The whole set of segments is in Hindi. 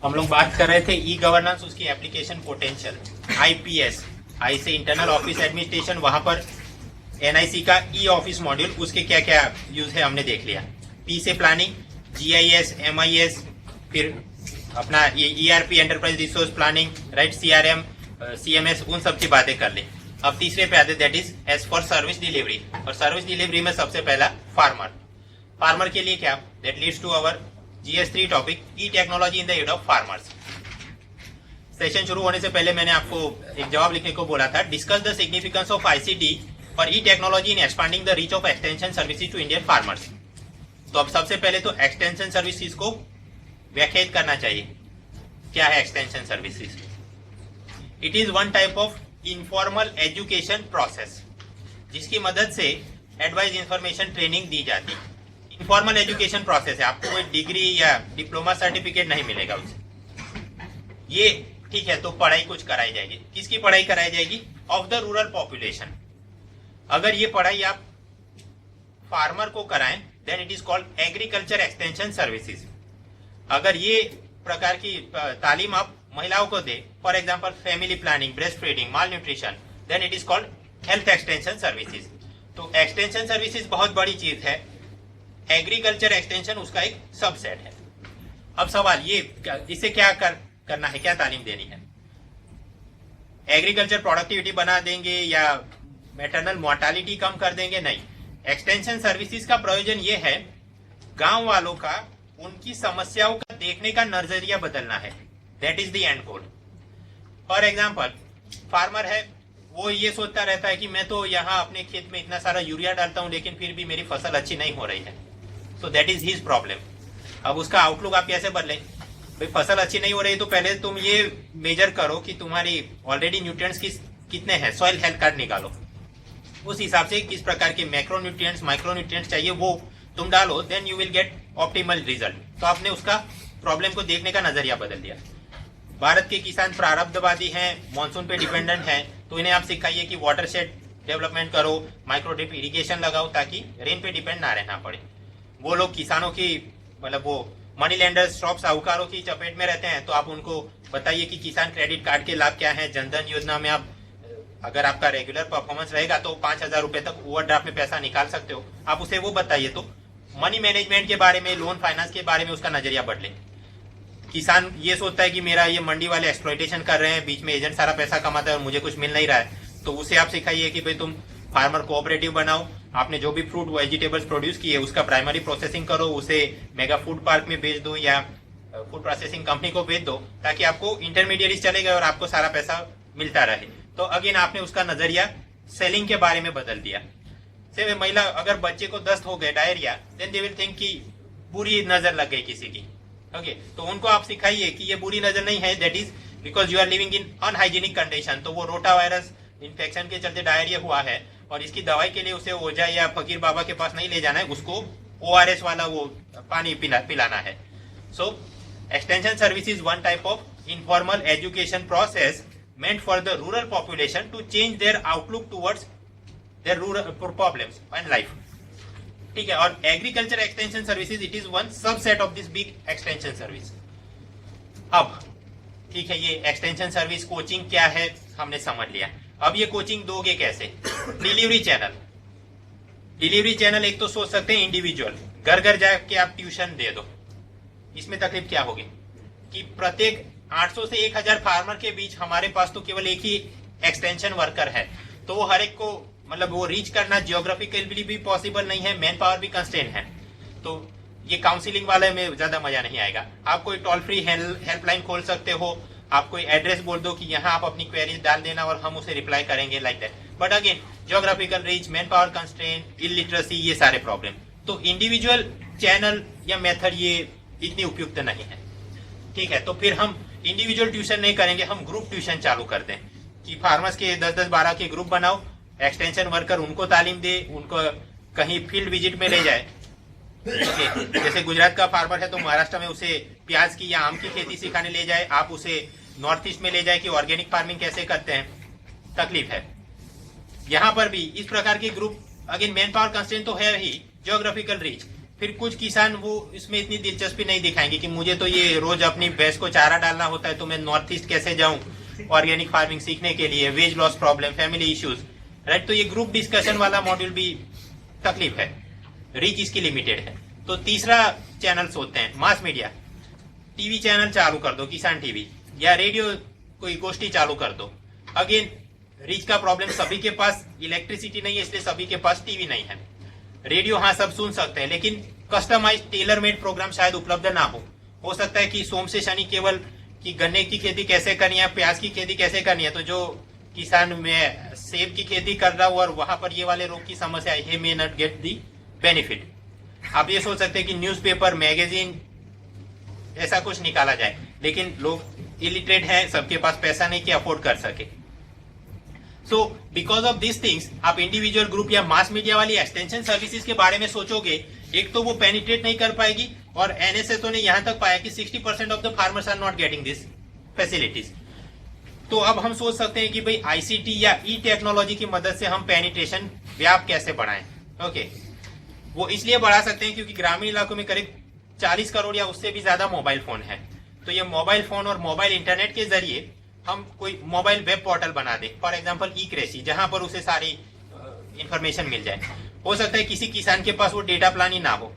हम लोग बात कर रहे थे ई गवर्नेंस, उसकी एप्लीकेशन पोटेंशियल। आईपीएस, आई से इंटरनल ऑफिस एडमिनिस्ट्रेशन, वहां पर एनआईसी का ई ऑफिस मॉड्यूल, उसके क्या क्या यूज है हमने देख लिया। पी से प्लानिंग, जीआईएस, एमआईएस, फिर अपना ये ERP enterprise resource planning, right, CRM, CMS, उन सब की बातें कर ली। अब तीसरे पे आते, that is as for service delivery. और सर्विस डिलीवरी में सबसे पहला फार्मर। फार्मर के लिए क्या, that leads to our GS3 topic, e technology in the aid of farmers. Session शुरू होने से पहले मैंने आपको एक जवाब लिखने को बोला था, discuss the significance of ICT और e technology in expanding the reach of extension services to Indian farmers. तो अब सबसे पहले तो एक्सटेंशन सर्विसेज को व्याख्यायित करना चाहिए। क्या है extension services? It is one type of informal education process जिसकी मदद से एडवाइस, इंफॉर्मेशन, ट्रेनिंग दी जाती है। इनफॉर्मल एजुकेशन प्रोसेस है, आपको कोई डिग्री या डिप्लोमा सर्टिफिकेट नहीं मिलेगा उससे। ये ठीक है, तो पढ़ाई कुछ कराई जाएगी। किसकी पढ़ाई कराई जाएगी? Of the rural population. अगर ये पढ़ाई आप फार्मर को कराएं, then it is called agriculture extension services. अगर ये प्रकार की तालीम आप महिलाओं को दे, for example family planning, breast feeding, malnutrition, then it is called health extension services. तो एक्सटेंशन सर्विसेज बहुत बड़ी चीज है, एग्रीकल्चर एक्सटेंशन उसका एक सबसेट है। अब सवाल ये, इसे क्या करना है, क्या तालीम देनी है? एग्रीकल्चर प्रोडक्टिविटी बना देंगे या मैटरनल मोर्टालिटी कम कर देंगे? नहीं। एक्सटेंशन सर्विसेज का प्रयोजन ये है, गांव वालों का, उनकी समस्याओं का देखने का नजरिया बदलना है। That is the end goal. For example, farmer है, वो ये सोचता रहता है कि मैं तो यहाँ अपने खेत में इतना सारा यूरिया डालता हूँ लेकिन फिर भी मेरी फसल अच्छी नहीं हो रही है। So that is his problem. अब उसका आउटलुक आप कैसे बदलें? भाई फसल अच्छी नहीं हो रही तो पहले तुम ये मेजर करो कि तुम्हारी ऑलरेडी न्यूट्रिएंट्स कितने हैं, सॉइल हेल्थ कार्ड निकालो, उस हिसाब से किस प्रकार के मैक्रो न्यूट्रिएंट्स, माइक्रो न्यूट्रिएंट्स चाहिए वो तुम डालो, then you will get optimal result. तो आपने उसका प्रॉब्लम को देखने का नजरिया बदल दिया। भारत के किसान प्रारब्धवादी हैं, मानसून पे डिपेंडेंट हैं, तो इन्हें आप सिखाइए कि वाटरशेड डेवलपमेंट करो, माइक्रो ड्रिप इरिगेशन लगाओ ताकि रेन पे डिपेंड ना रहना पड़े। वो लोग किसानों की, मतलब वो मनी लेंडर्स, शॉप साहूकारों की चपेट में रहते हैं, तो आप उनको बताइए कि किसान क्रेडिट कार्ड के लाभ क्या है। जनधन योजना में आप, अगर आपका रेगुलर परफॉर्मेंस रहेगा तो 5,000 रुपए तक ओवरड्राफ्ट में पैसा निकाल सकते हो, आप उसे वो बताइए। तो मनी मैनेजमेंट के बारे में, लोन फाइनेंस के बारे में उसका नजरिया बदले। किसान ये सोचता है कि मेरा ये मंडी वाले एक्सप्लॉइटेशन कर रहे हैं, बीच में एजेंट सारा पैसा कमाता है और मुझे कुछ मिल नहीं रहा है, तो उसे आप सिखाइए कि भाई तुम फार्मर कोऑपरेटिव बनाओ, आपने जो भी फ्रूट वेजिटेबल्स प्रोड्यूस किए उसका प्राइमरी प्रोसेसिंग करो, उसे मेगा फूड पार्क में बेच दो या फूड प्रोसेसिंग कंपनी को बेच दो, ताकि आपको इंटरमीडिएट चले गए और आपको सारा पैसा मिलता रहे। तो अगेन आपने उसका नजरिया सेलिंग के बारे में बदल दिया। से महिला, अगर बच्चे को दस्त हो गए, diarrhoea, then they will think कि बुरी नजर लग गई किसी की। ओके, तो उनको आप सिखाइए कि ये बुरी नजर नहीं है, that is because you are living in unhygienic condition. तो वो रोटा वायरस इन्फेक्शन के चलते डायरिया हुआ है और इसकी दवाई के लिए उसे ओझा या फकीर बाबा के पास नहीं ले जाना है, उसको ORS वाला वो पानी पिलाना है। So extension service is one type of informal education process meant for the rural population to change their outlook towards their rural problems and life. ठीक है, और agriculture extension services, it is one subset of this big extension service. अब ठीक है, ये एक्सटेंशन सर्विस कोचिंग क्या है हमने समझ लिया। अब ये कोचिंग दोगे कैसे? Delivery channel. डिलीवरी चैनल एक तो सोच सकते हैं इंडिविजुअल, घर घर जाके आप ट्यूशन दे दो। इसमें तकलीफ क्या होगी कि प्रत्येक 800 से 1000 फार्मर के बीच हमारे पास तो केवल एक ही एक्सटेंशन वर्कर है, तो वो हर एक को, मतलब वो रीच करना जियोग्राफिकली भी पॉसिबल नहीं है, मैन पावर भी कंस्ट्रेन है। तो ये काउंसिलिंग वाले में ज्यादा मजा नहीं आएगा। आप कोई टोल फ्री हेल्पलाइन खोल सकते हो, आप कोई एड्रेस बोल दो कि यहाँ आप अपनी क्वेरीज डाल देना और हम उसे रिप्लाई करेंगे, like that. But again geographical reach, manpower constrain, illiteracy, ये सारे प्रॉब्लम। तो इंडिविजुअल चैनल या मेथड ये इतनी उपयुक्त नहीं है। ठीक है, तो फिर हम इंडिविजुअल ट्यूशन नहीं करेंगे, हम ग्रुप ट्यूशन चालू करते हैं कि फार्मर्स के 10-10, 12 के ग्रुप बनाओ, एक्सटेंशन वर्कर उनको तालीम दे, उनको कहीं फील्ड विजिट में ले जाए। जैसे गुजरात का फार्मर है तो महाराष्ट्र में उसे प्याज की या आम की खेती सिखाने ले जाए, आप उसे नॉर्थ ईस्ट में ले जाए कि ऑर्गेनिक फार्मिंग कैसे करते हैं। तकलीफ है यहाँ पर भी इस प्रकार के group. Again man power constraint तो है ही, जियोग्राफिकल रीच, फिर कुछ किसान वो इसमें इतनी दिलचस्पी नहीं दिखाएंगे कि मुझे तो ये रोज अपनी भैंस को चारा डालना होता है, तो मैं नॉर्थ ईस्ट कैसे जाऊं ऑर्गेनिक फार्मिंग सीखने के लिए, wage loss problem, family issues, right. तो ये ग्रुप डिस्कशन वाला मॉड्यूल भी तकलीफ है, रीच इसकी लिमिटेड है। तो तीसरा चैनल सोचते हैं मास मीडिया, टीवी चैनल चालू कर दो, किसान टीवी या रेडियो कोई गोष्ठी चालू कर दो। अगेन रीच का प्रॉब्लम, सभी के पास इलेक्ट्रिसिटी नहीं है, इसलिए सभी के पास टीवी नहीं है। रेडियो हाँ सब सुन सकते हैं, लेकिन कस्टमाइज टेलर मेड प्रोग्राम शायद उपलब्ध ना हो सकता है कि सोम से शनि केवल कि गन्ने की खेती कैसे करनी है, प्याज की खेती कैसे करनी है, तो जो किसान में सेब की खेती कर रहा हूं और वहां पर ये वाले रोग की समस्या है, may not get the benefit. आप ये सोच सकते हैं कि न्यूज़पेपर, मैगजीन ऐसा कुछ निकाला जाए, लेकिन लोग इलिटरेट हैं, सबके पास पैसा नहीं कि अफोर्ड कर सके। So because of this things आप इंडिविजुअल ग्रुप या मास मीडिया वाली एक्सटेंशन सर्विसेज के बारे में सोचोगे, एक तो वो पेनिट्रेट नहीं कर पाएगी, और एनएसएसओ ने यहां तक पाया कि 60% of the farmers are not getting this facilities. तो अब हम सोच सकते हैं कि भाई आईसीटी या ई टेक्नोलॉजी की मदद से हम पेनिट्रेशन व्याप कैसे बढ़ाएं। ओके, वो इसलिए बढ़ा सकते हैं क्योंकि ग्रामीण इलाकों में करीब 40 करोड़ या उससे भी ज्यादा मोबाइल फोन है। तो ये मोबाइल फोन और मोबाइल इंटरनेट के जरिए हम कोई मोबाइल वेब पोर्टल बना दे, फॉर एग्जांपल ई कृषि, जहां पर उसे सारी इंफॉर्मेशन मिल जाए। हो सकता है किसी किसान के पास वो डेटा प्लान ही ना हो,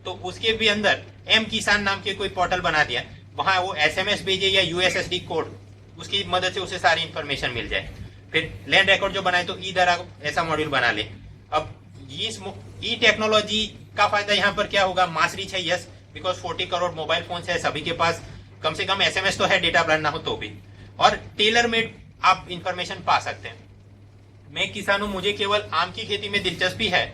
तो उसके भी अंदर एम किसान नाम के कोई पोर्टल बना दिया, वहां वो एसएमएस भेजे या यूएसएसडी कोड, उसकी मदद से उसे सारी इंफॉर्मेशन मिल जाए। फिर लैंड रिकॉर्ड जो बनाए तो ई दरा ऐसा मॉड्यूल बना ले। अब इस ई टेक्नोलॉजी का फायदा यहाँ पर क्या होगा, मास रीच है, yes, because 40 crore mobile phone है, सभी के पास कम से कम एसएमएस तो है, डेटा प्लान ना हो तो भी, और टेलर मेड आप इंफॉर्मेशन पा सकते हैं। मैं किसान हूं, मुझे केवल आम की खेती में दिलचस्पी है,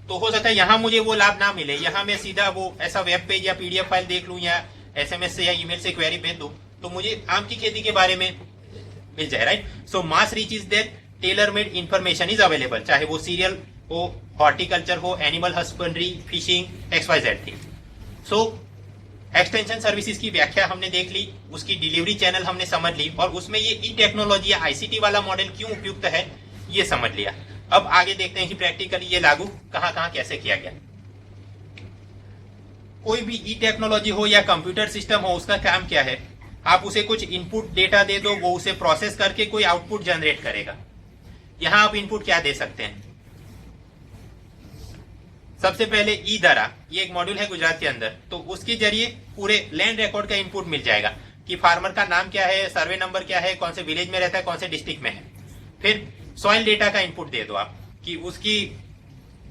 तो हो सकता है यहाँ मुझे वो लाभ ना मिले, यहाँ मैं सीधा वो ऐसा वेब पेज या पीडीएफ फाइल देख लूं या एसएमएस से या ईमेल से क्वेरी भेज दूं, तो मुझे आम की खेती के बारे में मिल जाए, right. So mass reach is that tailor made information is available, चाहे वो सीरियल हो, हॉर्टिकल्चर हो, animal husbandry, fishing, XYZ thing. So extension services की व्याख्या हमने देख ली, उसकी डिलीवरी चैनल हमने समझ ली, और उसमें ये ई टेक्नोलॉजी या आईसीटी वाला मॉडल क्यों उपयुक्त है ये समझ लिया। अब आगे देखते हैं कि प्रैक्टिकली ये लागू कहां कहां कैसे किया गया। कोई भी ई टेक्नोलॉजी हो या कंप्यूटर सिस्टम हो, उसका काम क्या है, आप उसे कुछ इनपुट डेटा दे दो, वो उसे प्रोसेस करके कोई आउटपुट जनरेट करेगा। यहां आप इनपुट क्या दे सकते हैं, सबसे पहले ई दरा, ये एक मॉड्यूल है गुजरात के अंदर, तो उसके जरिए पूरे लैंड रिकॉर्ड का इनपुट मिल जाएगा कि फार्मर का नाम क्या है, सर्वे नंबर क्या है, कौन से विलेज में रहता है, कौन से डिस्ट्रिक्ट में है। फिर सॉइल डेटा का इनपुट दे दो आप कि उसकी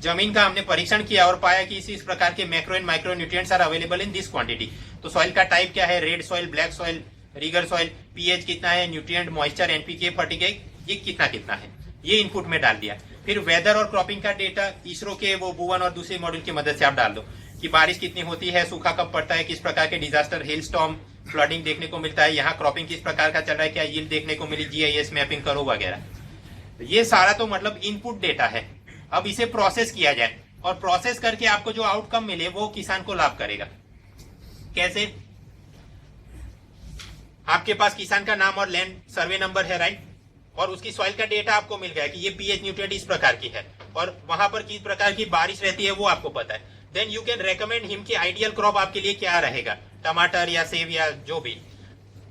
जमीन का हमने परीक्षण किया और पाया कि इस प्रकार के macro and micro nutrients are available in this quantity. तो सॉइल का टाइप क्या है, red soil, black soil, regur soil, PH कितना है, न्यूट्रिएंट, मॉइस्चर, एनपीके, फर्टिलाइजर, ये कितना कितना है, ये इनपुट में डाल दिया। फिर वेदर और क्रॉपिंग का डेटा इसरो के वो भुवन और दूसरे मॉड्यूल की मदद से आप डाल दो कि बारिश कितनी होती है, सूखा कब पड़ता है, किस प्रकार के डिजास्टर, हेल स्टॉर्म, फ्लडिंग देखने को मिलता है, यहाँ क्रॉपिंग किस प्रकार का चल रहा है, क्या यील्ड देखने को मिली, जीआईएस मैपिंग करो वगैरह। ये सारा तो मतलब इनपुट डेटा है। अब इसे प्रोसेस किया जाए और प्रोसेस करके आपको जो आउटकम मिले वो किसान को लाभ करेगा। कैसे, आपके पास किसान का नाम और लैंड सर्वे नंबर है, राइट, और उसकी सॉइल का डेटा आपको मिल गया कि ये पीएच न्यूट्रिएंट इस प्रकार की है और वहां पर किस प्रकार की बारिश रहती है वो आपको पता है। Then you can recommend him कि आइडियल क्रॉप आपके लिए क्या रहेगा, टमाटर या सेब या जो भी,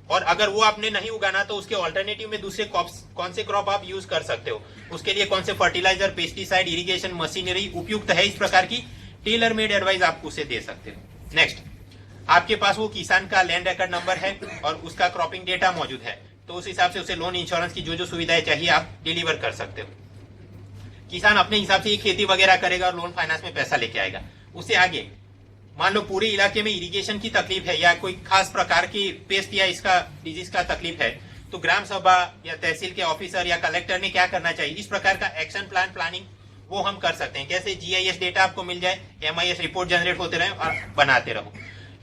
और अगर वो आपने नहीं उगाना तो उसके ऑल्टरनेटिव में दूसरे कौन से क्रॉप आप यूज कर सकते हो, उसके लिए कौन से फर्टिलाइजर, पेस्टिसाइड, इरिगेशन मशीनरी उपयुक्त है, इस प्रकार की टेलर मेड एडवाइस आप उसे दे सकते हो। नेक्स्ट, आपके पास वो किसान का लैंड रिकॉर्ड नंबर है और उसका क्रॉपिंग डेटा मौजूद है, तो उस हिसाब से उसे लोन इंश्योरेंस की जो जो सुविधाएं चाहिए आप डिलीवर कर सकते हो। किसान अपने हिसाब से ये खेती वगैरह करेगा और लोन फाइनेंस में पैसा लेके आएगा। उससे आगे मान लो पूरे इलाके में इरिगेशन की तकलीफ है या कोई खास प्रकार की पेस्ट या इसका डिजीज का तकलीफ है, तो ग्राम सभा या तहसील के ऑफिसर या कलेक्टर ने क्या करना चाहिए, इस प्रकार का एक्शन प्लान प्लानिंग वो हम कर सकते हैं। कैसे, जीआईएस डेटा आपको मिल जाए, एमआईएस रिपोर्ट जनरेट होते रहे और बनाते रहो।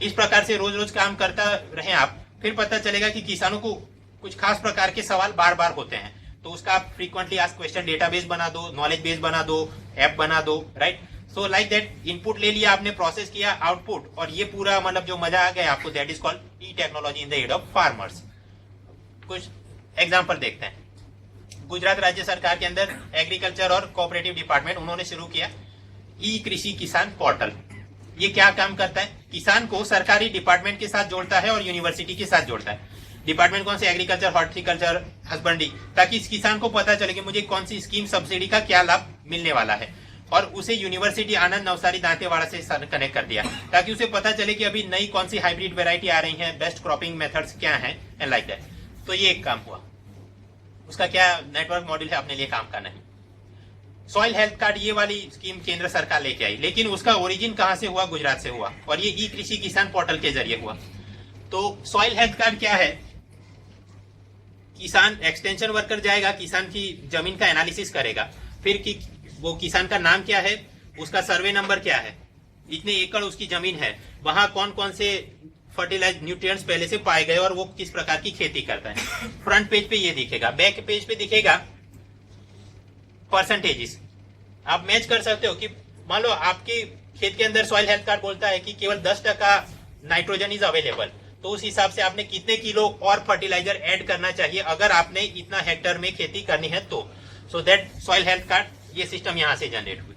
इस प्रकार से रोज रोज काम करता रहे आप, फिर पता चलेगा कि किसानों को कुछ खास प्रकार के सवाल बार बार होते हैं, तो उसका आप फ्रीक्वेंटली आस्क क्वेश्चन डेटाबेस बना दो, नॉलेज बेस बना दो, ऐप बना दो, right. So like that input ले लिया आपने, प्रोसेस किया, आउटपुट, और ये पूरा मतलब जो मजा आ गया आपको, that is called e technology in the aid of farmers. कुछ एग्जांपल देखते हैं। गुजरात राज्य सरकार के अंदर एग्रीकल्चर और कोऑपरेटिव डिपार्टमेंट उन्होंने शुरू किया ई कृषि किसान पोर्टल। ये क्या काम करता है, किसान को सरकारी डिपार्टमेंट के साथ जोड़ता है और यूनिवर्सिटी के साथ जोड़ता है। डिपार्टमेंट कौन से, एग्रीकल्चर, हॉर्टिकल्चर, हस्बेंड्री, ताकि इस किसान को पता चले कि मुझे कौन सी स्कीम सब्सिडी का क्या लाभ मिलने वाला है। और उसे यूनिवर्सिटी आनंद नवसारी दांतेवाड़ा से कनेक्ट कर दिया ताकि उसे पता चले कि अभी नई कौन सी हाइब्रिड वेराइटी आ रही है, बेस्ट क्रॉपिंग मेथड्स क्या हैं एंड लाइक दैट। तो ये एक काम हुआ। उसका क्या नेटवर्क मॉडल है, अपने लिए काम का नहीं। सॉइल हेल्थ कार्ड ये वाली स्कीम केंद्र सरकार लेके आई, लेकिन उसका ओरिजिन कहां से हुआ, गुजरात से हुआ, और ये ई कृषि किसान पोर्टल के जरिए हुआ। तो सॉइल हेल्थ कार्ड क्या है, किसान एक्सटेंशन वर्कर जाएगा, किसान की जमीन का एनालिसिस करेगा, फिर कि वो किसान का नाम क्या है, उसका सर्वे नंबर क्या है, इतने एकड़ उसकी जमीन है, वहां कौन कौन से फर्टिलाइज न्यूट्रिएंट्स पहले से पाए गए और वो किस प्रकार की खेती करता है। फ्रंट पेज पे ये दिखेगा, बैक पेज पे दिखेगा परसेंटेजेस। आप मैच कर सकते हो कि मान लो आपके खेत के अंदर सॉइल हेल्थ कार्ड बोलता है कि केवल 10% नाइट्रोजन इज अवेलेबल, तो उस हिसाब से आपने कितने किलो और फर्टिलाइजर ऐड करना चाहिए अगर आपने इतना हेक्टर में खेती करनी है तो। So that soil health card, ये सिस्टम यहां से जनरेट हुई।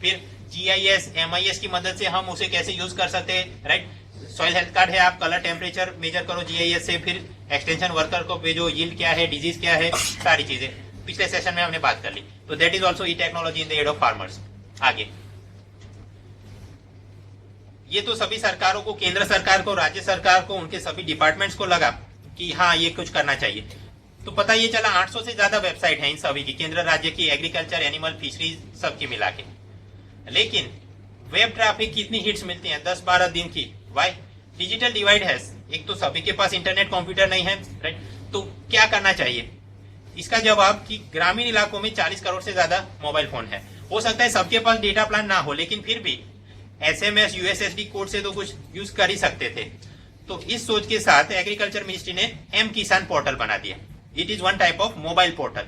फिर GIS, MIS की मदद से हम उसे कैसे यूज कर सकते हैं, राइट। सॉइल हेल्थ कार्ड है, आप कलर टेम्परेचर मेजर करो GIS से, फिर एक्सटेंशन वर्कर को भेजो, यील्ड क्या है, डिजीज क्या है, सारी चीजें पिछले सेशन में हमने बात कर ली। तो that is also e technology in the aid of farmers. आगे ये तो सभी सरकारों को, केंद्र सरकार को, राज्य सरकार को, उनके सभी डिपार्टमेंट्स को लगा कि हाँ ये कुछ करना चाहिए। तो पता ये चला 800 से ज्यादा वेबसाइट है इन सभी की, केंद्र राज्य की, एग्रीकल्चर, एनिमल, फिशरीज सबकी मिला के। लेकिन वेब ट्रैफिक कितनी हिट्स मिलती हैं, 10-12 दिन की। वाई, डिजिटल डिवाइड है, एक तो सभी के पास इंटरनेट कंप्यूटर नहीं है, राइट। तो क्या करना चाहिए, इसका जवाब कि ग्रामीण इलाकों में 40 करोड़ से ज्यादा मोबाइल फोन है। हो सकता है सबके पास डेटा प्लान ना हो, लेकिन फिर भी SMS, USSD कोड से तो कुछ यूज कर ही सकते थे। तो इस सोच के साथ एग्रीकल्चर मिनिस्ट्री ने M किसान पोर्टल बना दिया। It is one type of mobile portal.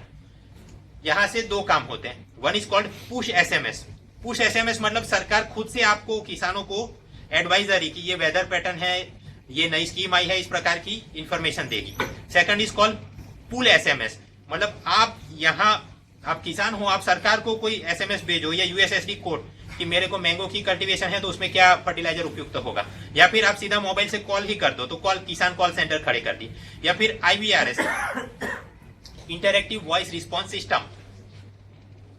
यहां से दो काम होते हैं, one is called push SMS। Push SMS मतलब सरकार खुद से आपको, किसानों को एडवाइजरी की ये वेदर पैटर्न है, ये नई स्कीम आई है, इस प्रकार की इंफॉर्मेशन देगी। Second is called pull SMS, मतलब आप किसान हो, आप सरकार को कोई SMS भेजो या USSD कोड कि मेरे को मैंगो की कल्टीवेशन है तो उसमें क्या फर्टिलाइजर उपयुक्त होगा, या फिर आप सीधा मोबाइल से कॉल ही कर दो तो किसान कॉल सेंटर खड़े कर दी, या फिर IVRS, interactive voice response system.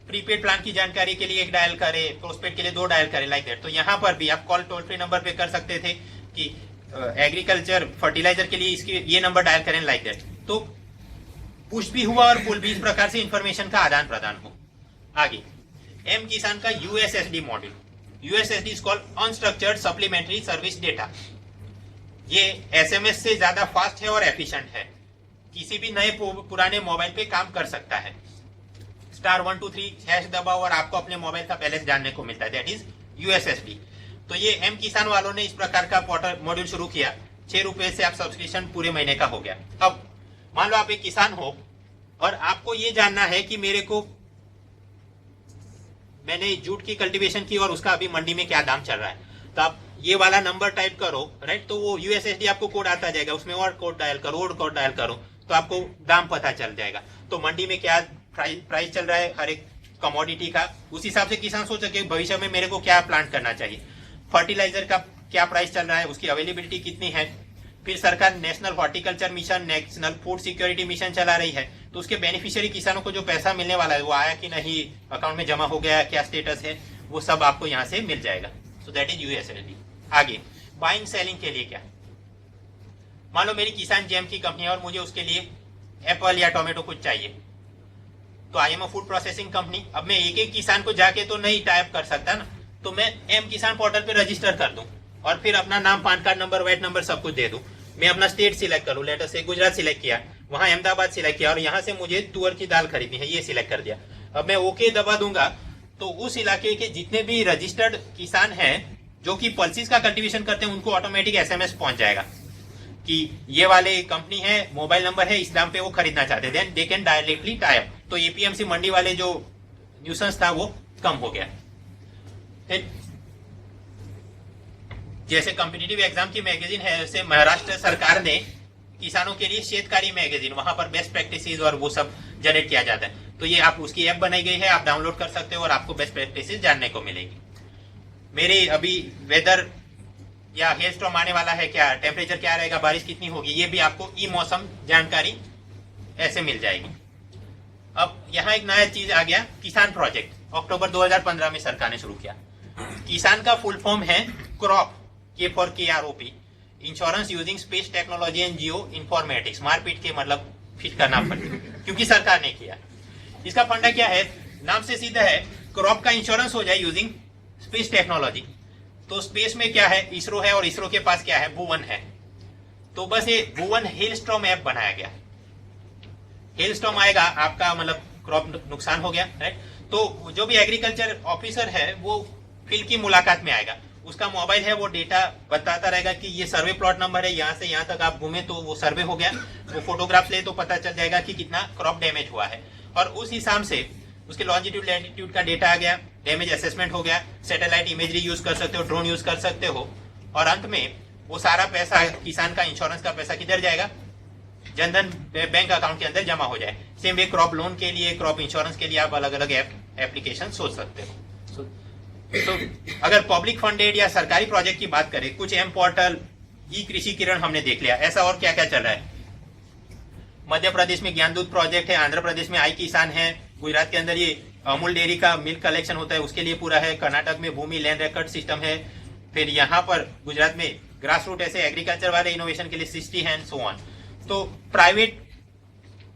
Prepaid plan की जानकारी के लिए एक डायल करे, पोस्टपेड के लिए 2 डायल करे, लाइक दैट। तो यहाँ पर भी आप कॉल टोल फ्री नंबर पे कर सकते थे कि एग्रीकल्चर फर्टिलाइजर के लिए इसकी ये नंबर डायल करें, लाइक दैट। तो पुश भी हुआ और पुल भी, इस प्रकार से इंफॉर्मेशन का आदान प्रदान हो। आगे M किसान का USSD module, USSD is called unstructured supplementary service data. ये SMS से ज्यादा फास्ट है और एफिशिएंट है, किसी भी नए पुराने मोबाइल पे काम कर सकता है। *123# दबाओ और आपको अपने मोबाइल का बैलेंस जानने को मिलता है, दैट इज USSD। तो ये M किसान वालों ने इस प्रकार का पोर्टल मॉड्यूल शुरू किया, 6 रुपए से आप सब्सक्रिप्शन पूरे महीने का हो गया। अब मान लो आप एक किसान हो और आपको ये जानना है कि मैंने जूट की कल्टीवेशन की और उसका अभी मंडी में क्या दाम चल रहा है, तो आप ये वाला नंबर टाइप करो, राइट। तो वो USSD आपको कोड आता जाएगा, उसमें और कोड डायल करो, और कोड डायल करो, तो आपको दाम पता चल जाएगा। तो मंडी में क्या प्राइस चल रहा है हर एक कमोडिटी का, उस हिसाब से किसान सोच सके भविष्य में मेरे को क्या प्लांट करना चाहिए। फर्टिलाइजर का क्या प्राइस चल रहा है, उसकी अवेलेबिलिटी कितनी है। फिर सरकार national horticulture mission, national food security mission चला रही है, तो उसके बेनिफिशियरी किसानों को जो पैसा मिलने वाला है वो आया कि नहीं, अकाउंट में जमा हो गया, क्या स्टेटस है, वो सब आपको यहाँ से मिल जाएगा। So that is USSD। आगे बाइंग सेलिंग के लिए क्या, मान लो मेरी किसान जेम की कंपनी है और मुझे उसके लिए एप्पल या टोमेटो कुछ चाहिए, तो I am a food processing company. अब मैं एक एक किसान को जाके तो नहीं टाइप कर सकता ना, तो मैं M किसान पोर्टल पे रजिस्टर कर दूं और फिर अपना नाम, PAN card number, VAT number सब कुछ दे दूं। मैं अपना स्टेट सिलेक्ट करूं, लेटर से गुजरात सिलेक्ट किया, वहां अहमदाबाद सिलेक्ट किया और यहाँ से मुझे तुअर की दाल खरीदनी है, ये सिलेक्ट कर दिया। अब मैं ओके दबा दूंगा तो उस इलाके के जितने भी रजिस्टर्ड किसान हैं जो कि पल्सिस का कल्टीवेशन करते हैं, उनको ऑटोमेटिक SMS पहुंच जाएगा कि ये वाले कंपनी है, मोबाइल नंबर है, इस दाम पे वो खरीदना चाहते हैं, then they can directly type. तो APMC मंडी वाले जो न्यूसेंस था वो कम हो गया। जैसे कॉम्पिटिटिव एग्जाम की मैगजीन है, वैसे महाराष्ट्र सरकार ने किसानों के लिए शेतकारी मैगजीन, वहां पर बेस्ट प्रैक्टिसेस और वो सब जनरेट किया जाता है। तो ये आप उसकी ऐप बनाई गई है, आप डाउनलोड कर सकते हो और आपको बेस्ट प्रैक्टिसेस जानने को मिलेगी। मेरे अभी वेदर या हेल स्टॉर्म आने वाला है क्या, टेम्परेचर क्या रहेगा, बारिश कितनी होगी, ये भी आपको ई मौसम जानकारी ऐसे मिल जाएगी। अब यहाँ एक नया चीज आ गया, किसान प्रोजेक्ट, अक्टूबर 2015 में सरकार ने शुरू किया। किसान का फुल फॉर्म है क्रॉप, के for KROP, insurance using space technology and geo informatics. मारपीट के मतलब फिट करना पड़े क्योंकि सरकार ने किया। इसका फंडा क्या है, नाम से सीधा है, क्रॉप का इंश्योरेंस हो जाए यूजिंग स्पेस टेक्नोलॉजी। तो स्पेस में क्या है, इसरो है, और इसरो के पास क्या है, भुवन है। तो बस ये भुवन हेलस्टॉर्म ऐप बनाया गया। हेलस्टॉर्म आएगा, आपका मतलब क्रॉप नुकसान हो गया, राइट। तो जो भी एग्रीकल्चर ऑफिसर है वो फील्ड की मुलाकात में आएगा, उसका मोबाइल है, वो डेटा बताता रहेगा कि ये सर्वे प्लॉट नंबर है, यहाँ से यहाँ तक आप घूमे तो वो सर्वे हो गया। वो फोटोग्राफ ले तो पता चल जाएगा कि कितना क्रॉप डैमेज हुआ है, और उस हिसाब से उसके लॉन्जिट्यूड लैटिट्यूड का डेटा आ गया, डैमेज असेसमेंट हो गया, सैटेलाइट इमेजरी यूज कर सकते हो, ड्रोन यूज कर सकते हो, और अंत में वो सारा पैसा, किसान का इंश्योरेंस का पैसा किधर जाएगा, जनधन बैंक अकाउंट के अंदर जमा हो जाए। सेम वे क्रॉप लोन के लिए, क्रॉप इंश्योरेंस के लिए आप अलग अलग एप्लीकेशन सोच सकते हो। तो अगर पब्लिक फंडेड या सरकारी प्रोजेक्ट की बात करें, कुछ एम पोर्टल, ई कृषि किरण हमने देख लिया, ऐसा और क्या क्या चल रहा है। मध्य प्रदेश में ज्ञानदूत प्रोजेक्ट है, आंध्र प्रदेश में आई किसान है, गुजरात के अंदर ये अमूल डेयरी का मिल्क कलेक्शन होता है उसके लिए पूरा है, कर्नाटक में भूमि लैंड रिकॉर्ड सिस्टम है, फिर यहाँ पर गुजरात में ग्रास रूट ऐसे एग्रीकल्चर वाले इनोवेशन के लिए 60 है, सो ऑन। तो प्राइवेट,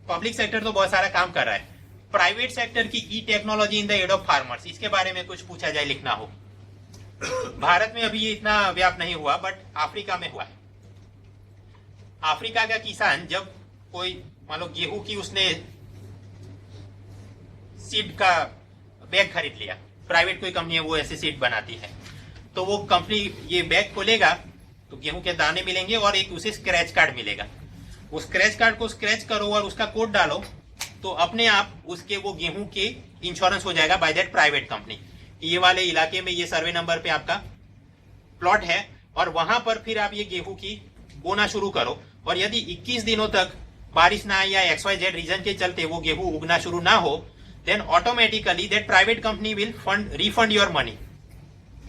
पब्लिक सेक्टर तो बहुत सारा काम कर रहा है। प्राइवेट सेक्टर की e technology in the aid of farmers, इसके बारे में कुछ पूछा जाए, लिखना हो। भारत में अभी ये इतना व्याप नहीं हुआ, बट अफ्रीका में हुआ है। अफ्रीका का किसान जब कोई मान लो गेहूं की उसने सीड का बैग खरीद लिया, प्राइवेट कोई कंपनी है वो ऐसे सीड बनाती है, तो वो कंपनी ये बैग खोलेगा तो गेहूं के दाने मिलेंगे और एक उसे स्क्रैच कार्ड मिलेगा। वो स्क्रैच कार्ड को स्क्रैच करो और उसका कोड डालो तो अपने आप उसके वो गेहूं के इंश्योरेंस हो जाएगा बाय दैट प्राइवेट कंपनी। ये वाले इलाके में ये सर्वे नंबर पे आपका प्लॉट है और वहां पर फिर आप ये गेहूं की बोना शुरू करो, और यदि 21 दिनों तक बारिश ना आए या XYZ रीजन के चलते वो गेहूं उगना शुरू ना हो, then automatically that private company will refund your money.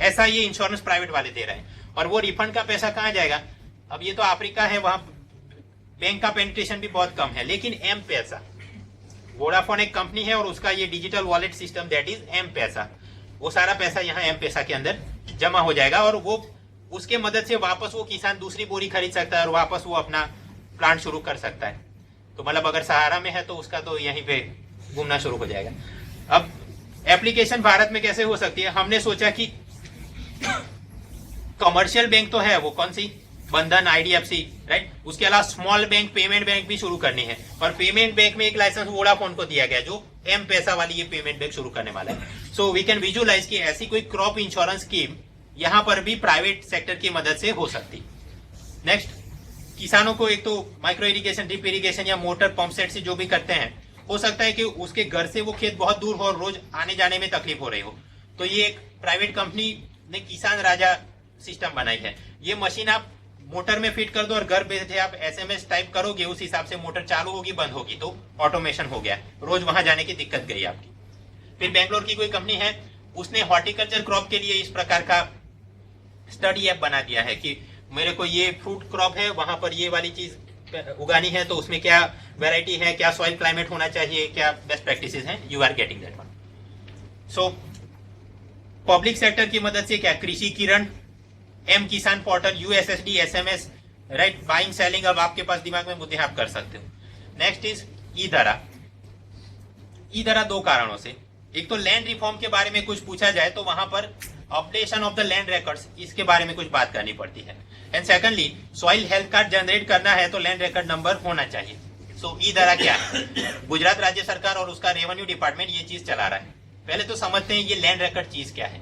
ऐसा ये इंश्योरेंस प्राइवेट वाले दे रहे हैं। और वो रिफंड का पैसा कहाँ जाएगा, अब ये तो अफ्रीका है, वहां बैंक का पेनिट्रेशन भी बहुत कम है, लेकिन एम पैसा, वोडाफोन एक कंपनी है और उसका ये digital wallet system that is M Paisa, वो सारा पैसा यहाँ एम पैसा के अंदर जमा हो जाएगा और वो उसके मदद से वापस वो किसान दूसरी बोरी खरीद सकता है और वापस वो अपना प्लांट शुरू कर सकता है। तो मतलब अगर सहारा में है तो उसका तो यहीं पे घूमना शुरू हो जाएगा। अब एप्लीकेशन भारत में कैसे हो सकती है, हमने सोचा कि कमर्शियल बैंक तो है, वो कौन सी, बंधन, IDFC, राइट। उसके अलावा स्मॉल बैंक, पेमेंट बैंक भी शुरू करनी है, और पेमेंट बैंक में एक लाइसेंस वोडाफोन को दिया गया जो एम पैसा वाली ये पेमेंट बैंक शुरू करने वाला है। सो वी कैन विजुअलाइज कि ऐसी कोई क्रॉप इंश्योरेंस स्कीम यहाँ पर भी प्राइवेट सेक्टर की मदद से हो सकती। नेक्स्ट, किसानों को एक तो माइक्रो इरिगेशन, ड्रिप इरिगेशन या मोटर पंप सेट से जो भी करते हैं, हो सकता है कि उसके घर से वो खेत बहुत दूर हो और रोज आने जाने में तकलीफ हो रही हो, तो ये एक प्राइवेट कंपनी ने किसान राजा सिस्टम बनाई है। ये मशीन आप मोटर में फिट कर दो और घर बैठे आप SMS टाइप करोगे, उस हिसाब से मोटर चालू होगी बंद होगी, तो ऑटोमेशन हो गया, रोज वहां जाने की दिक्कत गई आपकी। फिर बेंगलोर की कोई कंपनी है, उसने हॉर्टिकल्चर क्रॉप के लिए इस प्रकार का स्टडी ऐप बना दिया है कि मेरे को ये फ्रूट क्रॉप है, वहां पर ये वाली चीज उगानी है, तो उसमें क्या वेराइटी है, क्या सॉइल क्लाइमेट होना चाहिए, क्या बेस्ट प्रैक्टिसेस हैं, you are getting that one. So public sector की मदद से क्या, Krishi Kiran, M Kisan portal, USSD, SMS, right, buying selling, अब आपके पास दिमाग में मुद्दे आप कर सकते हो। नेक्स्ट इज ई धरा। ई धरा दो कारणों से, एक तो लैंड रिफॉर्म के बारे में कुछ पूछा जाए तो वहां पर updation of the land records, इसके बारे में कुछ बात करनी पड़ती है, and secondly soil health card generate करना है तो लैंड रिकॉर्ड नंबर होना चाहिए। सो ई धरा क्या है, गुजरात राज्य सरकार और उसका रेवेन्यू डिपार्टमेंट ये चीज चला रहा है। पहले तो समझते हैं ये लैंड रिकॉर्ड चीज क्या है।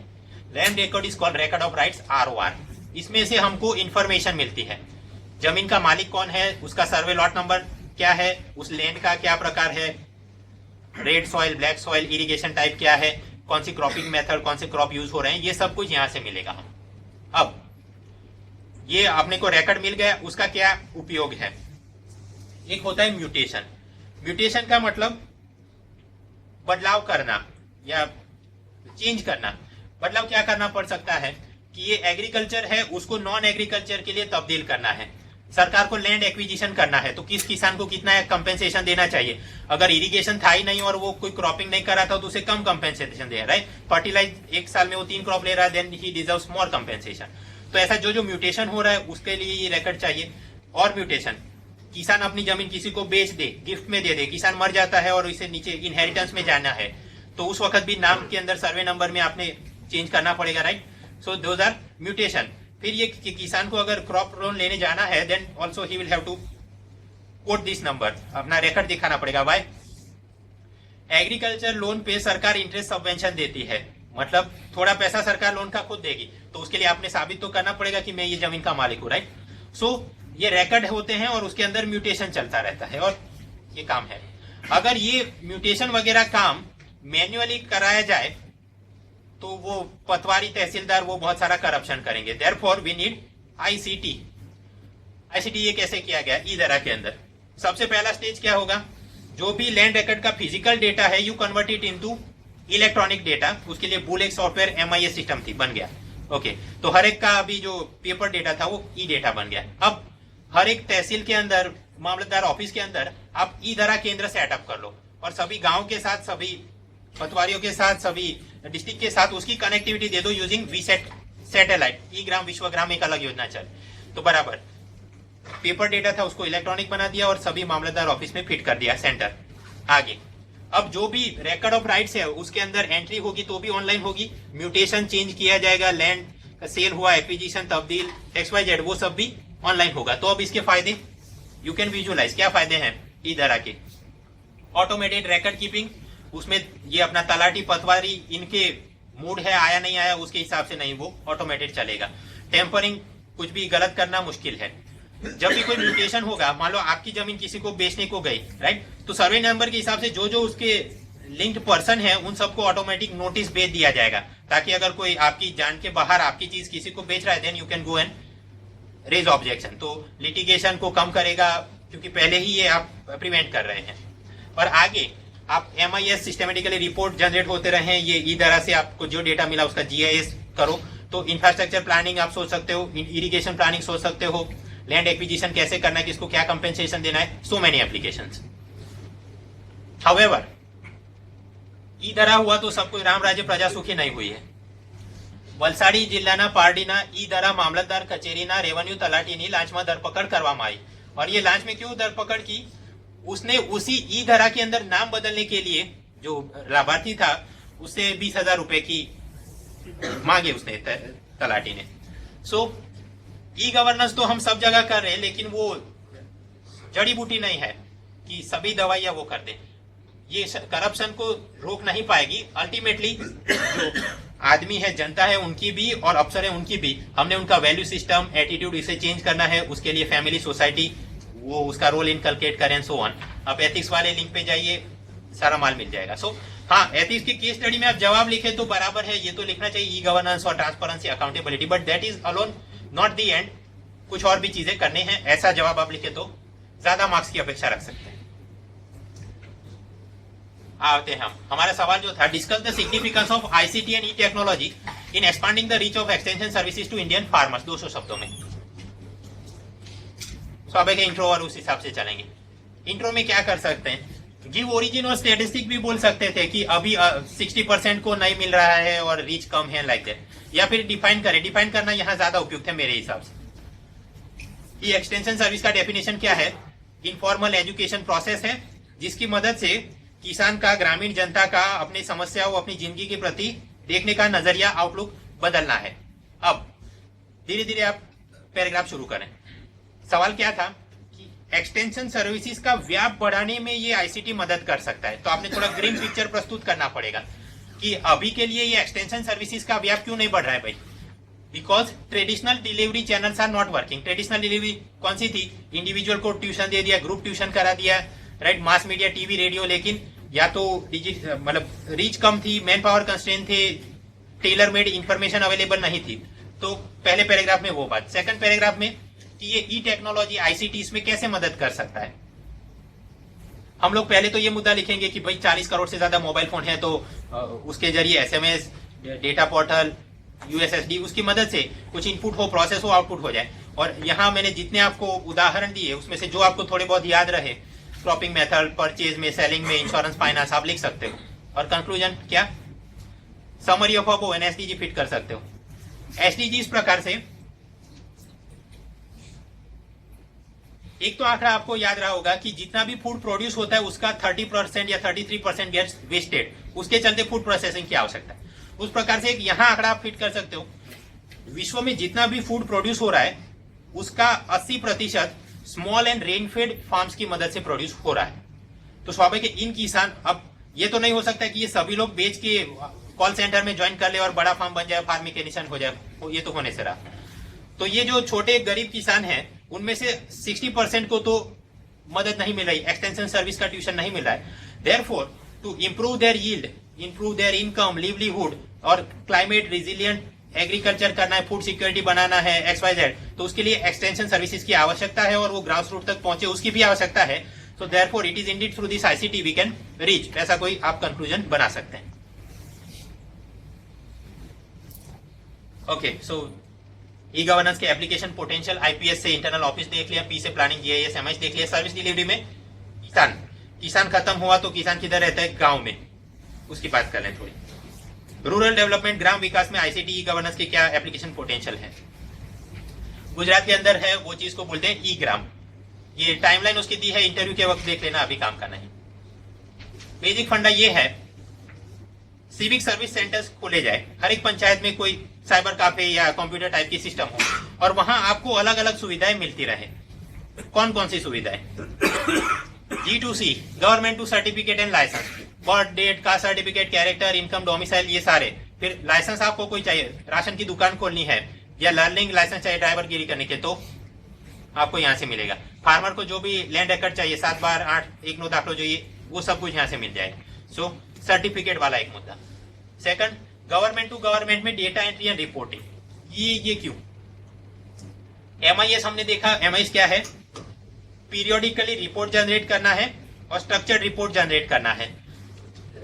Land record is called record of rights, ROR। इसमें से हमको इंफॉर्मेशन मिलती है, जमीन का मालिक कौन है, उसका सर्वे लॉट नंबर क्या है, उस लैंड का क्या प्रकार है, red soil, black soil, irrigation type क्या है, कौन सी क्रॉपिंग मेथड, कौन से क्रॉप यूज हो रहे हैं, ये सब कुछ यहां से मिलेगा हम। अब ये आपने को रिकॉर्ड मिल गया, उसका क्या उपयोग है, एक होता है म्यूटेशन। म्यूटेशन का मतलब बदलाव करना या चेंज करना। बदलाव क्या करना पड़ सकता है कि ये एग्रीकल्चर है उसको नॉन एग्रीकल्चर के लिए तब्दील करना है, सरकार को लैंड एक्विजिशन करना है, तो किस किसान को कितना कंपेंसेशन देना चाहिए। अगर इरिगेशन था ही नहीं और वो कोई क्रॉपिंग नहीं कर रहा था तो उसे कम कंपेंसेशन दे, राइट। फर्टिलाइज एक साल में वो 3 क्रॉप ले रहा है, then he deserves more compensation. तो ऐसा जो जो म्यूटेशन हो रहा है उसके लिए ये रिकॉर्ड चाहिए। और म्यूटेशन, किसान अपनी जमीन किसी को बेच दे, गिफ्ट में दे दे, किसान मर जाता है और इसे नीचे इनहेरिटेंस में जाना है, तो उस वक्त भी नाम के अंदर सर्वे नंबर में आपने चेंज करना पड़ेगा, right. So those are mutation. फिर ये कि किसान को अगर क्रॉप लोन लेने जाना है, then also he will have to quote this number, अपना रिकॉर्ड दिखाना पड़ेगा। वाई? एग्रीकल्चर लोन पे सरकार इंटरेस्ट सबवेंशन देती है, मतलब थोड़ा पैसा सरकार लोन का खुद देगी, तो उसके लिए आपने साबित तो करना पड़ेगा कि मैं ये जमीन का मालिक हूं, राइट। सो ये रिकॉर्ड होते हैं और उसके अंदर म्यूटेशन चलता रहता है और ये काम है। अगर ये म्यूटेशन वगैरह काम मैन्युअली कराया जाए तो वो पटवारी तहसीलदार वो बहुत सारा करप्शन करेंगे। Therefore we need ICT. ICT ये कैसे किया गया ई-दरा के अंदर? सबसे पहला स्टेज क्या होगा, जो भी लैंड रिकॉर्ड का फिजिकल डेटा है you convert it into electronic data. उसके लिए बुलेट सॉफ्टवेयर MIS सिस्टम थी, बन गया। ओके, तो हर एक का अभी जो पेपर डेटा था वो ई डेटा बन गया। अब हर एक तहसील के अंदर, मामलतदार ऑफिस के अंदर आप ई-दरा केंद्र सेटअप कर लो और सभी गांव के साथ, सभी पटवारियों के साथ, सभी डिस्ट्रिक्ट के साथ उसकी कनेक्टिविटी दे दो using VSAT satellite. EGram Vishwagram एक अलग योजना चल, तो बराबर पेपर डेटा था उसको इलेक्ट्रॉनिक बना दिया और सभी मामलतदार ऑफिस में फिट कर दिया सेंटर। आगे अब जो भी रिकॉर्ड ऑफ राइट्स है उसके अंदर एंट्री होगी तो भी ऑनलाइन होगी, म्यूटेशन चेंज किया जाएगा, लैंड का सेल हुआ, एक्विजिशन, तब्दील, XYZ वो सब भी ऑनलाइन होगा। तो अब इसके फायदे यू कैन विजुअलाइज। क्या फायदे हैं ई-दरा के? ऑटोमेटेड रिकॉर्ड कीपिंग, उसमें ये अपना तलाटी पटवारी इनके मूड है, आया नहीं आया उसके हिसाब से नहीं, वो ऑटोमेटेड चलेगा। टेम्परिंग, कुछ भी गलत करना मुश्किल है। जब भी कोई म्यूटेशन होगा, मान लो आपकी जमीन किसी को बेचने को गई, राइट, तो सर्वे नंबर के हिसाब से जो जो उसके लिंक्ड पर्सन है उन सबको ऑटोमेटिक नोटिस भेज दिया जाएगा, ताकि अगर कोई आपकी जान के बाहर आपकी चीज किसी को बेच रहा है, then you can go and raise objection. तो लिटिगेशन को कम करेगा, क्योंकि पहले ही ये आप प्रिवेंट कर रहे हैं। और आगे आप MIS सिस्टमेटिकली रिपोर्ट जनरेट होते रहे, ये ई-दरा से आपको जो डेटा मिला उसका GIS करो। तो इंफ्रास्ट्रक्चर प्लानिंग आप सोच सकते हो, इरिगेशन प्लानिंग सोच सकते हो, लैंड एक्विजिशन कैसे करना है, किसको क्या कंपेंसेशन देना है, सो मेनी एप्लीकेशंस। हाउएवर ई-दरा हुआ तो सब कोई राम राज्य प्रजा सुखी नहीं हुई है। વલસાડી જિલ્લાના પારડીના ई-दरा मामलतदार कचेरीना रेवेन्यू तलाटीनी लांचમાં धरपकड़ કરવામાં आई। और ये लांच में क्यों धरपकड़ की? उसने उसी ई-दरा के अंदर नाम बदलने के लिए जो लाभार्थी था उससे 20,000 रुपए की मांगे उसने तलाटी ने। सो ई गवर्नेंस तो हम सब जगह कर रहे हैं, लेकिन वो जड़ी बूटी नहीं है कि सभी दवाइयां वो कर दे। ये करप्शन को रोक नहीं पाएगी। अल्टीमेटली जो आदमी है, जनता है उनकी भी और अफसर है उनकी भी, हमने उनका वैल्यू सिस्टम, एटीट्यूड इसे चेंज करना है। उसके लिए फैमिली, सोसाइटी वो उसका रोल इनकलकेट करें, सो ऑन। आप एथिक्स वाले लिंक पे जाइए, सारा माल मिल जाएगा। सो हाँ, एथिक्स की केस स्टडी में आप जवाब लिखे तो बराबर है, ये तो लिखना चाहिए ई गवर्नेंस और transparency, accountability, but that is alone not the and. कुछ और भी चीजें करने हैं, ऐसा जवाब आप लिखे तो ज्यादा मार्क्स की अपेक्षा रख सकते हैं। आते हैं हम, हमारा सवाल जो था, discuss the significance of ICT and e technology in expanding the reach of extension services to Indian farmers. 200 शब्दों में। तो अब एक इंट्रो और उस हिसाब से चलेंगे। इंट्रो में क्या कर सकते हैं, गिव ओरिजिन और स्टेटिस्टिक भी बोल सकते थे कि अभी 60% को नहीं मिल रहा है और रीच कम है, लाइक दैट। या फिर डिफाइन करें, डिफाइन करना यहाँ ज्यादा उपयुक्त है मेरे हिसाब से। ये एक्सटेंशन सर्विस का डेफिनेशन क्या है? इनफॉर्मल एजुकेशन प्रोसेस है जिसकी मदद से किसान का, ग्रामीण जनता का अपनी समस्याओं, अपनी जिंदगी के प्रति देखने का नजरिया, आउटलुक बदलना है। अब धीरे धीरे आप पैराग्राफ शुरू करें। सवाल क्या था कि एक्सटेंशन सर्विसेज का व्याप बढ़ाने में ये ICT मदद कर सकता है। तो आपने थोड़ा ग्रीन पिक्चर प्रस्तुत करना पड़ेगा कि अभी के लिए ये एक्सटेंशन सर्विसेज का व्याप क्यों नहीं बढ़ रहा है भाई? Because traditional delivery channels are not working. Traditional delivery कौन सी थी? इंडिविजुअल को ट्यूशन दे दिया, ग्रुप ट्यूशन करा दिया, right, mass media, TV, radio, लेकिन या तो मतलब रीच कम थी, मैन पावर कंस्ट्रेंट थे, टेलर मेड इंफॉर्मेशन अवेलेबल नहीं थी। तो पहले पैराग्राफ में वो बात। सेकंड पैराग्राफ में कि ये ई टेक्नोलॉजी, ICT इसमें कैसे मदद कर सकता है। हम लोग पहले तो ये मुद्दा लिखेंगे कि भाई 40 करोड़ से ज्यादा मोबाइल फोन है, तो उसके जरिए SMS, डेटा पोर्टल, यूएसएसडी, उसकी मदद से कुछ इनपुट हो, प्रोसेस हो, आउटपुट हो जाए। और यहाँ मैंने जितने आपको उदाहरण दिए उसमें से जो आपको थोड़े बहुत याद रहे, क्रॉपिंग मेथड, परचेज में, सेलिंग में, इंश्योरेंस, फाइनेंस, आप लिख सकते हो। और कंक्लूजन क्या, summary of above and SDG fit कर सकते हो। एसडीजी इस प्रकार से, एक तो आंकड़ा आपको याद रहा होगा कि जितना भी फूड प्रोड्यूस होता है उसका 30% या 33% गेट्स वेस्टेड, उसके चलते फूड प्रोसेसिंग की आवश्यकता है। उस प्रकार से एक यहाँ आंकड़ा आप फिट कर सकते हो, विश्व में जितना भी फूड प्रोड्यूस हो रहा है उसका 80% स्मॉल एंड रेनफेड फार्म्स की मदद से प्रोड्यूस हो रहा है। तो स्वाभाविक इन किसान, अब ये तो नहीं हो सकता कि ये सभी लोग बेच के कॉल सेंटर में ज्वाइन कर ले और बड़ा फार्म बन जाए, फार्म मैकेनिशियन हो जाए, ये तो होने से रहा। तो ये जो छोटे गरीब किसान हैं उनमें से 60% को तो मदद नहीं मिल रही, एक्सटेंशन सर्विस का ट्यूशन नहीं मिल रहा है। Therefore to improve their yield, improve their income, livelihood और क्लाइमेट रिजिलियंट एग्रीकल्चर करना है, फूड सिक्योरिटी बनाना है, XYZ, तो उसके लिए एक्सटेंशन सर्विसेज की आवश्यकता है और वो ग्रास रूट तक पहुंचे उसकी भी आवश्यकता है। So therefore it is indeed through this ICT we can reach, ऐसा कोई आप कंक्लूजन बना सकते हैं। ओके, सो ई गवर्नेंस के एप्लीकेशन पोटेंशियल, IPS से इंटरनल ऑफिस देख लिया, P से प्लानिंग, GIS, MIS देख लिया। सर्विस डिलीवरी में किसान खत्म हुआ तो किसान किधर रहता है, गांव में, उसकी बात कर लें थोड़ी। रूरल डेवलपमेंट, ग्राम विकास में ICT ई गवर्नेंस के क्या एप्लीकेशन पोटेंशियल है। गुजरात के अंदर है, वो चीज को बोलते हैं ई ग्राम। ये टाइमलाइन उसकी दी है, इंटरव्यू के वक्त देख लेना, अभी काम का नहीं। बेसिक फंडा ये है, सिविक सर्विस सेंटर्स खोले जाए, हर एक पंचायत में कोई साइबर कैफे या कंप्यूटर टाइप की सिस्टम हो और वहां आपको अलग अलग सुविधाएं मिलती रहे। कौन कौन सी सुविधाएं, G2C, government to certificate and licence, birth date, caste certificate, character, income, domicile, ये सारे। फिर लाइसेंस आपको कोई चाहिए, राशन की दुकान खोलनी है या लर्निंग लाइसेंस चाहिए ड्राइवर गिरी करने के, तो आपको यहाँ से मिलेगा। फार्मर को जो भी लैंड रिकॉर्ड चाहिए, 7/8 दाखलो चाहिए, वो सब कुछ यहाँ से मिल जाएगा। सो सर्टिफिकेट वाला एक मुद्दा। सेकंड, गवर्नमेंट टू गवर्नमेंट में डेटा एंट्री एंड रिपोर्टिंग, ये क्यों। MIS हमने देखा, MIS क्या है, पीरियोडिकली रिपोर्ट जनरेट करना है और स्ट्रक्चर्ड रिपोर्ट जनरेट करना है।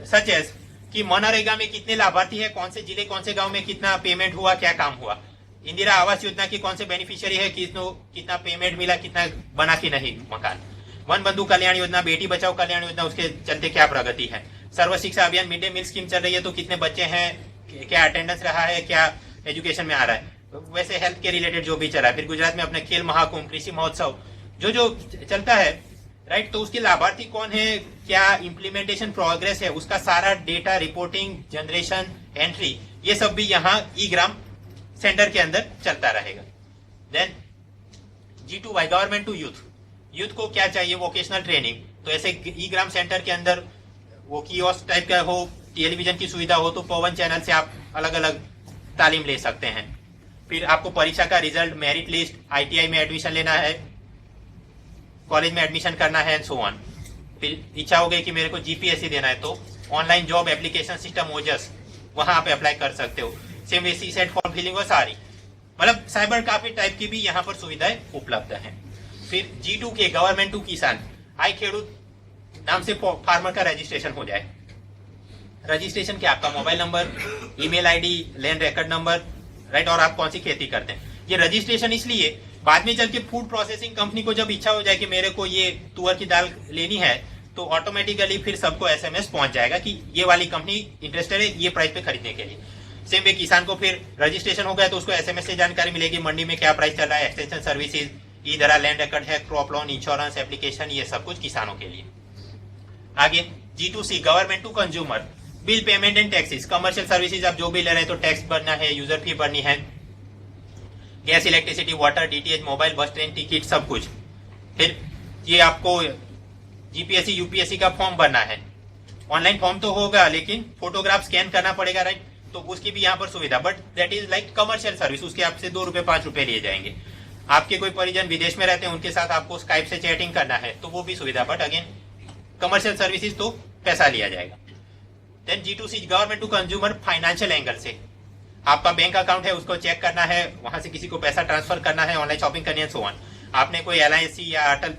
सच एज कि मनरेगा में कितने लाभार्थी है, कौन से जिले, कौन से गांव में कितना पेमेंट हुआ, क्या काम हुआ। इंदिरा आवास योजना की कौन से बेनिफिशियरी है, कितना पेमेंट मिला, कितना बना कि नहीं मकान। वन बंधु कल्याण योजना, बेटी बचाओ कल्याण योजना, उसके चलते क्या प्रगति है। सर्व शिक्षा अभियान, मिड डे मील स्कीम चल रही है तो कितने बच्चे हैं, क्या अटेंडेंस रहा है, क्या एजुकेशन में आ रहा है। वैसे हेल्थ के रिलेटेड जो भी चला है। फिर गुजरात में अपने खेल महाकुंभ, कृषि महोत्सव, जो चलता है, राइट, तो उसके लाभार्थी कौन है, क्या इम्प्लीमेंटेशन प्रोग्रेस है, उसका सारा डेटा, रिपोर्टिंग, जनरेशन, एंट्री, ये सब भी यहाँ ई ग्राम सेंटर के अंदर चलता रहेगा। Then G2Y, government to youth, youth को क्या चाहिए, वोकेशनल ट्रेनिंग, तो ऐसे ई ग्राम सेंटर के अंदर वो कियोस्क टाइप का हो, टेलीविजन की सुविधा हो, तो पवन चैनल से आप अलग अलग तालीम ले सकते हैं। फिर आपको परीक्षा का रिजल्ट, मेरिट लिस्ट, ITI में एडमिशन लेना है, कॉलेज में एडमिशन करना है, एंड सो ऑन। फिर इच्छा हो गई कि मेरे को GPSC देना है, तो online job application system Ojas, वहां आप अप्लाई कर सकते हो। Same way CSET form filling और सारी, मतलब साइबर काफी टाइप की भी यहाँ पर सुविधाएं उपलब्ध हैं। फिर G2K, गवर्नमेंट टू किसान, आई खेडूत नाम से फार्मर का रजिस्ट्रेशन हो जाए। रजिस्ट्रेशन क्या, आपका mobile number, email ID, land record number, right, और आप कौन सी खेती करते हैं। ये रजिस्ट्रेशन इसलिए, बाद में चल के फूड प्रोसेसिंग कंपनी को जब इच्छा हो जाए कि मेरे को ये तुअर की दाल लेनी है, तो ऑटोमेटिकली फिर सबको SMS पहुंच जाएगा कि ये वाली कंपनी इंटरेस्टेड है ये प्राइस पे खरीदने के लिए। सेम वे किसान को फिर रजिस्ट्रेशन हो गया तो उसको SMS से जानकारी मिलेगी मंडी में क्या प्राइस चल रहा है, एक्सटेंशन सर्विसेज, इधर लैंड रिकॉर्ड है, क्रॉप लोन, इंश्योरेंस एप्लीकेशन, ये सब कुछ किसानों के लिए। आगे G2C, government to consumer, bill payment and taxes, commercial services आप जो भी ले रहे हैं तो टैक्स भरना है, यूजर फी भरनी है, gas, electricity, water, DTH, mobile, बस, ट्रेन टिकट, सब कुछ। फिर ये आपको GPSC UPSC का फॉर्म भरना है, ऑनलाइन फॉर्म तो होगा लेकिन फोटोग्राफ स्कैन करना पड़ेगा, राइट, तो उसकी भी यहाँ पर सुविधा, but that is like commercial service, उसके आपसे 2 रुपए 5 रुपए लिए जाएंगे। आपके कोई परिजन विदेश में रहते हैं, उनके साथ आपको स्काइप से चैटिंग करना है तो वो भी सुविधा, बट अगेन कमर्शियल सर्विसेज तो पैसा लिया जाएगा। Then G2C, government to consumer, financial angle से, आपका बैंक अकाउंट है उसको चेक करना है, वहां से किसी को पैसा ट्रांसफर करना है, ऑनलाइन शॉपिंग करनी है, सो ऑन। आपने कोई LIC या अटल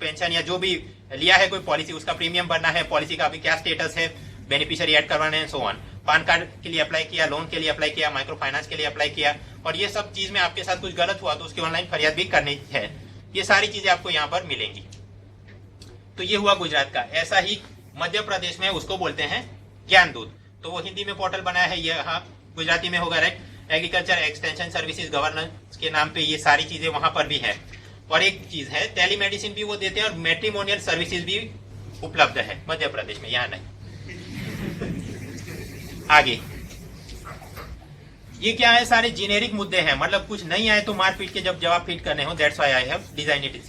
पेंशन या जो भी लिया है कोई पॉलिसी, उसका प्रीमियम भरना है, पॉलिसी का अभी क्या स्टेटस है, बेनिफिशियरी ऐड करवाना है, सो ऑन। पान कार्ड के लिए अप्लाई किया, लोन के लिए अप्लाई किया, माइक्रो फाइनेंस के लिए अप्लाई किया, और ये सब चीज में आपके साथ कुछ गलत हुआ तो उसकी ऑनलाइन फरियाद भी करनी है। ये सारी चीजें आपको यहाँ पर मिलेंगी। तो ये हुआ गुजरात का। ऐसा ही मध्य प्रदेश में उसको बोलते हैं ज्ञान दूत। तो वो हिंदी में पोर्टल बनाया है, ये हाँ गुजराती में होगा, right. Agriculture extension services governance के नाम पे ये सारी चीजें वहां पर भी है। और एक चीज है, टेलीमेडिसिन भी वो देते हैं और मैट्रिमोनियल सर्विसेज भी उपलब्ध है मध्य प्रदेश में, यहाँ नहीं। आगे ये क्या है, सारे जेनेरिक मुद्दे हैं, मतलब कुछ नहीं आए तो मार पीट के जब जवाब फिट करने हो, that's why I have design it in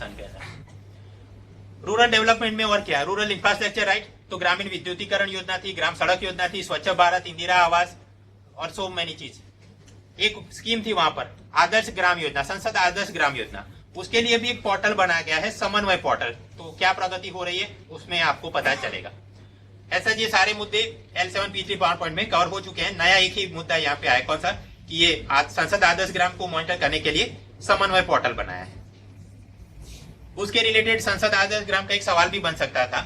rural development में। और क्या, रूरल इंफ्रास्ट्रक्चर, राइट। तो ग्रामीण विद्युतीकरण योजना थी, ग्राम सड़क योजना थी, स्वच्छ भारत, इंदिरा आवास और सो मैनी चीज। एक स्कीम थी वहां पर, आदर्श ग्राम योजना, संसद आदर्श ग्राम योजना, उसके लिए भी एक पोर्टल बनाया गया है, समन्वय पोर्टल। तो क्या प्रगति हो रही है उसमें आपको पता चलेगा। ऐसा ये सारे मुद्दे L7P3 पावर पॉइंट में कवर हो चुके हैं। नया एक ही मुद्दा यहाँ पे आया, कौन सा, कि ये संसद आदर्श ग्राम को मॉनिटर करने के लिए समन्वय पोर्टल बनाया है। उसके रिलेटेड संसद आदर्श ग्राम का एक सवाल भी बन सकता था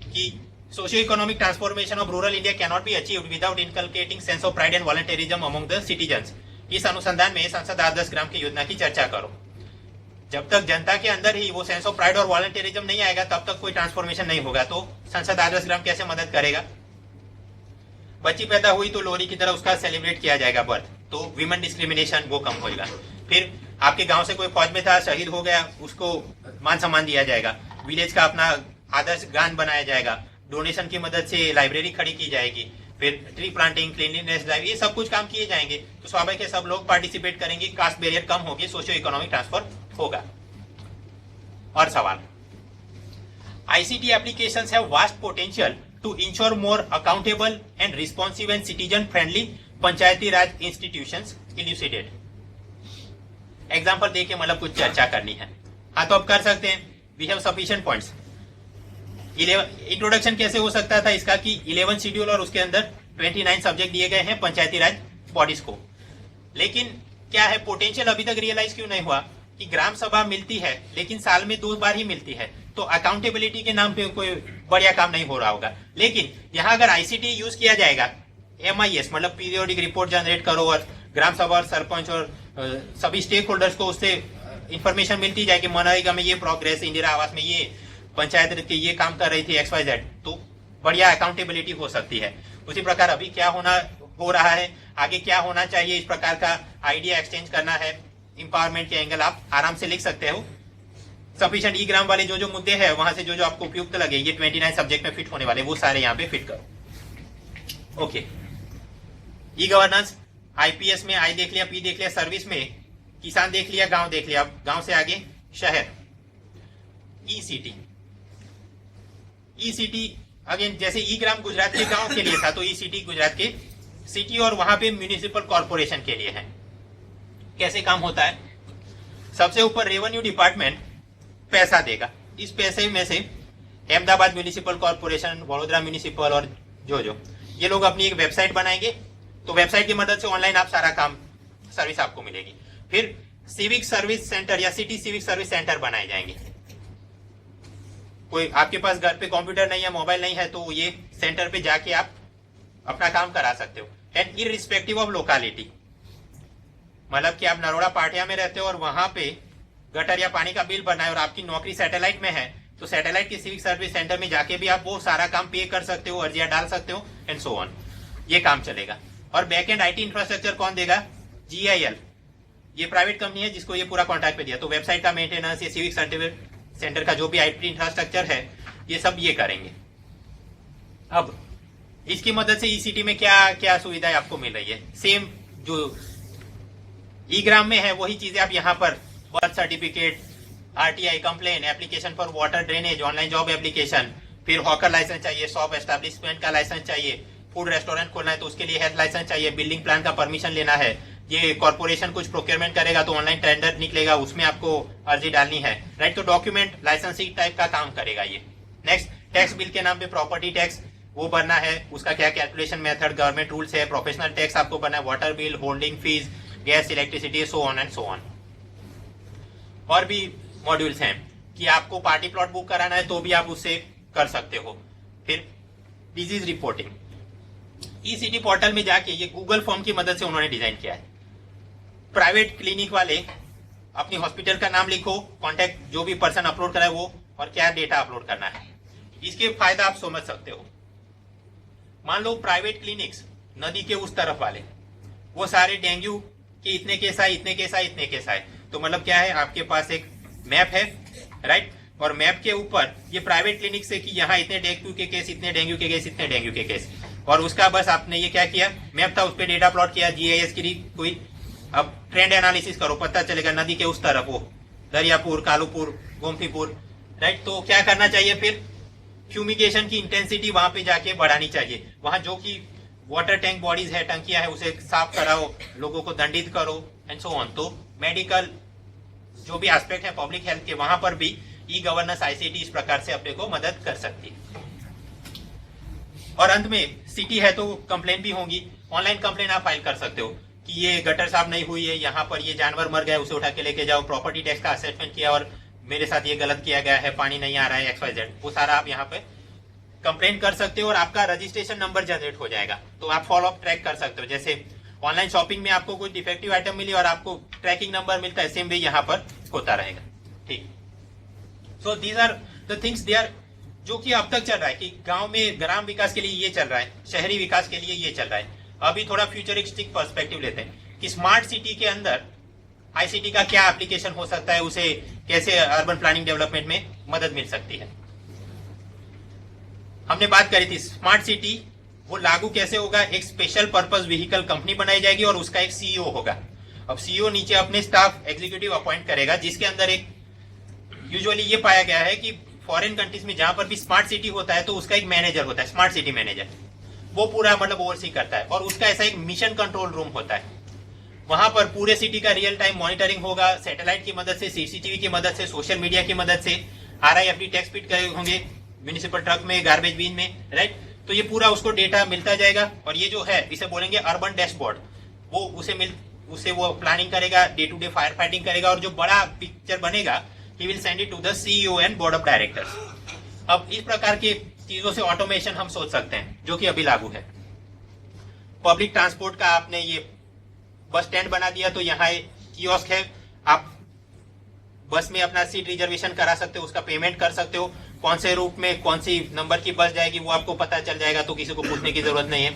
कि socio economic transformation of rural India can not be achieved without inculcating sense of pride and volunteerism among the citizens. इस अनुसंधान में संसद आदर्श ग्राम की योजना की चर्चा करो। जब तक जनता के अंदर ही वो सेंस ऑफ प्राइड और वॉलंटेरिज्म नहीं आएगा तब तक कोई ट्रांसफॉर्मेशन नहीं होगा। तो संसद आदर्श ग्राम कैसे मदद करेगा। बच्ची पैदा हुई तो लोहरी की तरह उसका सेलिब्रेट किया जाएगा बर्थ, तो विमेन डिस्क्रिमिनेशन वो कम होगा। फिर आपके गांव से कोई फौज में था, शहीद हो गया, उसको मान सम्मान दिया जाएगा। विलेज का अपना आदर्श गान बनाया जाएगा। डोनेशन की मदद से लाइब्रेरी खड़ी की जाएगी। फिर ट्री प्लांटिंग, क्लीनलीनेस ड्राइव, ये सब कुछ काम किए जाएंगे। तो स्वाभाविक है सब लोग पार्टिसिपेट करेंगे, कास्ट बैरियर कम होगी, सोशियो इकोनॉमिक ट्रांसफर होगा। और सवाल, ICT applications have vast potential to ensure more accountable and responsive and citizen friendly Panchayati Raj institutions elucidate। Example देके मतलब कुछ चर्चा करनी है। हाँ तो अब कर सकते हैं। We have sufficient points. Introduction कैसे हो सकता था इसका कि 11 शेड्यूल और उसके अंदर 29 सब्जेक्ट दिए गए हैं पंचायती राज बॉडीज को। लेकिन क्या है, पोटेंशियल अभी तक रियलाइज क्यों नहीं हुआ कि ग्राम सभा मिलती है लेकिन साल में 2 बार ही मिलती है, तो अकाउंटेबिलिटी के नाम पे कोई बढ़िया काम नहीं हो रहा होगा। लेकिन यहाँ अगर ICT यूज किया जाएगा, MIS मतलब पीरियोडिक रिपोर्ट जनरेट करो और ग्राम सभा और सरपंच और सभी स्टेक होल्डर्स को उससे इंफॉर्मेशन मिलती जाएगी, मनरेगा में ये प्रोग्रेस, इंदिरा आवास में ये, पंचायत के ये काम कर रही थी XYZ, तो बढ़िया अकाउंटेबिलिटी हो सकती है। उसी प्रकार अभी क्या हो रहा है, आगे क्या होना चाहिए, इस प्रकार का आइडिया एक्सचेंज करना है। इंपावरमेंट के एंगल आप आराम से लिख सकते हो। सफिशिएंट ई ग्राम वाले जो मुद्दे हैं वहां से जो आपको उपयुक्त लगे, ये 29 सब्जेक्ट में फिट होने वाले, वो सारे यहाँ पे फिट करो। ओके, ई गवर्नेंस, IPS में I देख लिया, P देख लिया, सर्विस में किसान देख लिया, गांव देख लिया। अब गांव से आगे शहर, ECT अगेन जैसे ई ग्राम गुजरात के गांव के लिए था, तो ECT गुजरात के सिटी और वहां पे म्यूनिसिपल कॉर्पोरेशन के लिए है। कैसे काम होता है, सबसे ऊपर रेवेन्यू डिपार्टमेंट पैसा देगा। इस पैसे में से Ahmedabad municipal corporation, Vadodara municipal और जो ये लोग अपनी एक वेबसाइट बनाएंगे। तो वेबसाइट की मदद से ऑनलाइन आप सारा काम सर्विस आपको मिलेगी। फिर सिविक सर्विस सेंटर या सिटी सिविक सर्विस सेंटर बनाए जाएंगे। कोई आपके पास घर पे कंप्यूटर नहीं है, मोबाइल नहीं है, तो ये सेंटर पे जाके आप अपना काम करा सकते हो। एंड इररिस्पेक्टिव ऑफ लोकालिटी, मतलब कि आप नरोड़ा पाटिया में रहते हो और वहां पे गटर या पानी का बिल भरना है और आपकी नौकरी सैटेलाइट में है, तो सैटेलाइट के सिविक सर्विस सेंटर में जाके भी आप वो सारा काम पे कर सकते हो, अर्जियां डाल सकते हो एंड सो ऑन। ये काम चलेगा। और बैक एंड IT इंफ्रास्ट्रक्चर कौन देगा, GIL, ये प्राइवेट कंपनी है जिसको ये पूरा कॉन्ट्रैक्ट पे दिया। तो वेबसाइट का मेंटेनेंस, ये सिविक सेंटर का जो भी IT इंफ्रास्ट्रक्चर है, ये सब ये करेंगे। अब इसकी मदद से ECT में क्या क्या सुविधाएं आपको मिल रही है, सेम जो ई ग्राम में है वही चीजें आप यहाँ पर, birth certificate, RTI complain, application for water drainage, online job application, फिर हॉकर लाइसेंस चाहिए, शॉप एस्टेब्लिशमेंट का लाइसेंस चाहिए, फूड रेस्टोरेंट खोलना है तो उसके लिए हेल्थ लाइसेंस चाहिए, बिल्डिंग प्लान का परमिशन लेना है, ये कॉर्पोरेशन कुछ प्रोक्योरमेंट करेगा तो ऑनलाइन टेंडर निकलेगा, उसमें आपको अर्जी डालनी है, राइट। तो डॉक्यूमेंट लाइसेंसिंग टाइप का काम करेगा ये। नेक्स्ट, टैक्स बिल के नाम पे प्रॉपर्टी टैक्स वो भरना है, उसका क्या कैलकुलेशन मेथड, गवर्नमेंट रूल्स है, प्रोफेशनल टैक्स आपको भरना है, water bill, holding fees, gas, electricity, so on and so on. और भी मॉड्यूल्स हैं कि आपको पार्टी प्लॉट बुक कराना है तो भी आप उससे कर सकते हो। फिर डिजीज रिपोर्टिंग, ई सिटी पोर्टल में जाके ये गूगल फॉर्म की मदद से उन्होंने डिजाइन किया है। प्राइवेट क्लिनिक वाले अपनी हॉस्पिटल का नाम लिखो, कॉन्टेक्ट जो भी पर्सन अपलोड करा है वो, और क्या डेटा अपलोड करना है। इसके फायदा आप समझ सकते हो। मान लो प्राइवेट क्लिनिक्स नदी के उस तरफ वाले, वो सारे डेंगू के इतने केस आए, इतने केस आए, इतने केस आए, तो मतलब क्या है, आपके पास एक मैप है, राइट, और मैप के ऊपर ये प्राइवेट क्लिनिक से कि यहाँ इतने डेंगू के केस, इतने डेंगू के केस, इतने डेंगू के केस, और उसका बस आपने ये क्या किया, मैप था उस पर डेटा प्लॉट किया, जीआईएस की कोई, अब ट्रेंड एनालिसिस करो, पता चलेगा नदी के उस तरफ वो दरियापुर, कालूपुर, गोमतीपुर, राइट। तो क्या करना चाहिए फिर, फ्यूमिगेशन की इंटेंसिटी वहां पे जाके बढ़ानी चाहिए। वहां जो कि वाटर टैंक बॉडीज है, टंकियां है, उसे साफ कराओ, लोगों को दंडित करो एंड सो ऑन। तो मेडिकल जो भी एस्पेक्ट है पब्लिक हेल्थ के, वहां पर भी ई गवर्नेंस आईसीटी इस प्रकार से अपने को मदद कर सकती है। और अंत में सिटी है तो कंप्लेन भी होंगी। ऑनलाइन कंप्लेन आप फाइल कर सकते हो कि ये गटर साफ नहीं हुई है, यहाँ पर ये जानवर मर गया, उसे उठा के लेके जाओ, प्रॉपर्टी टैक्स का असेसमेंट किया और मेरे साथ ये गलत किया गया है, पानी नहीं आ रहा है, XYZ, वो सारा आप यहाँ पे कंप्लेन कर सकते हो और आपका रजिस्ट्रेशन नंबर जनरेट हो जाएगा। तो आप फॉलो अप ट्रैक कर सकते हो। जैसे ऑनलाइन शॉपिंग में आपको कोई डिफेक्टिव आइटम मिली और आपको ट्रैकिंग नंबर मिलता है, सेम वे यहाँ पर होता रहेगा। ठीक, so these are the things they are, जो कि अब तक चल रहा है कि गांव में ग्राम विकास के लिए ये चल रहा है, शहरी विकास के लिए ये चल रहा है। अभी थोड़ा फ्यूचरिस्टिक पर्सपेक्टिव लेते हैं कि स्मार्ट सिटी के अंदर आईसीटी का क्या एप्लीकेशन हो सकता है, उसे कैसे अर्बन प्लानिंग डेवलपमेंट में मदद मिल सकती है। हमने बात करी थी स्मार्ट सिटी, वो लागू कैसे होगा, एक स्पेशल पर्पस व्हीकल कंपनी बनाई जाएगी और उसका एक सीईओ होगा। अब सीईओ नीचे अपने स्टाफ एग्जीक्यूटिव अपॉइंट करेगा, जिसके अंदर एक, यूजुअली ये पाया गया है कि फॉरेन कंट्रीज में जहां पर भी स्मार्ट सिटी होता है तो उसका एक मैनेजर होता है, स्मार्ट सिटी मैनेजर, वो पूरा मतलब ओवरसी करता है, और उसका ऐसा एक मिशन कंट्रोल रूम होता है। वहां पर पूरे सिटी का रियल टाइम मॉनिटरिंग होगा, सैटेलाइट की मदद से, सीसीटीवी की मदद से, सोशल मीडिया की मदद से, RIFD टैक्स पिट करे होंगे म्यूनिसिपल ट्रक में, गार्बेज बिन में, राइट। तो ये पूरा उसको डेटा मिलता जाएगा, और ये जो है इसे बोलेंगे अर्बन डैशबोर्ड, वो उसे वो प्लानिंग करेगा, day to day fire fighting करेगा, और जो बड़ा पिक्चर बनेगा he will send it to the CEO and board of directors। अब इस प्रकार के चीजों से ऑटोमेशन हम सोच सकते हैं, जो कि अभी लागू है। पब्लिक ट्रांसपोर्ट का आपने ये बस स्टैंड बना दिया, तो यहाँ कियोस्क है, आप बस में अपना सीट रिजर्वेशन करा सकते हो, उसका पेमेंट कर सकते हो, कौन से रूट में कौन सी नंबर की बस जाएगी वो आपको पता चल जाएगा, तो किसी को पूछने की जरूरत नहीं है।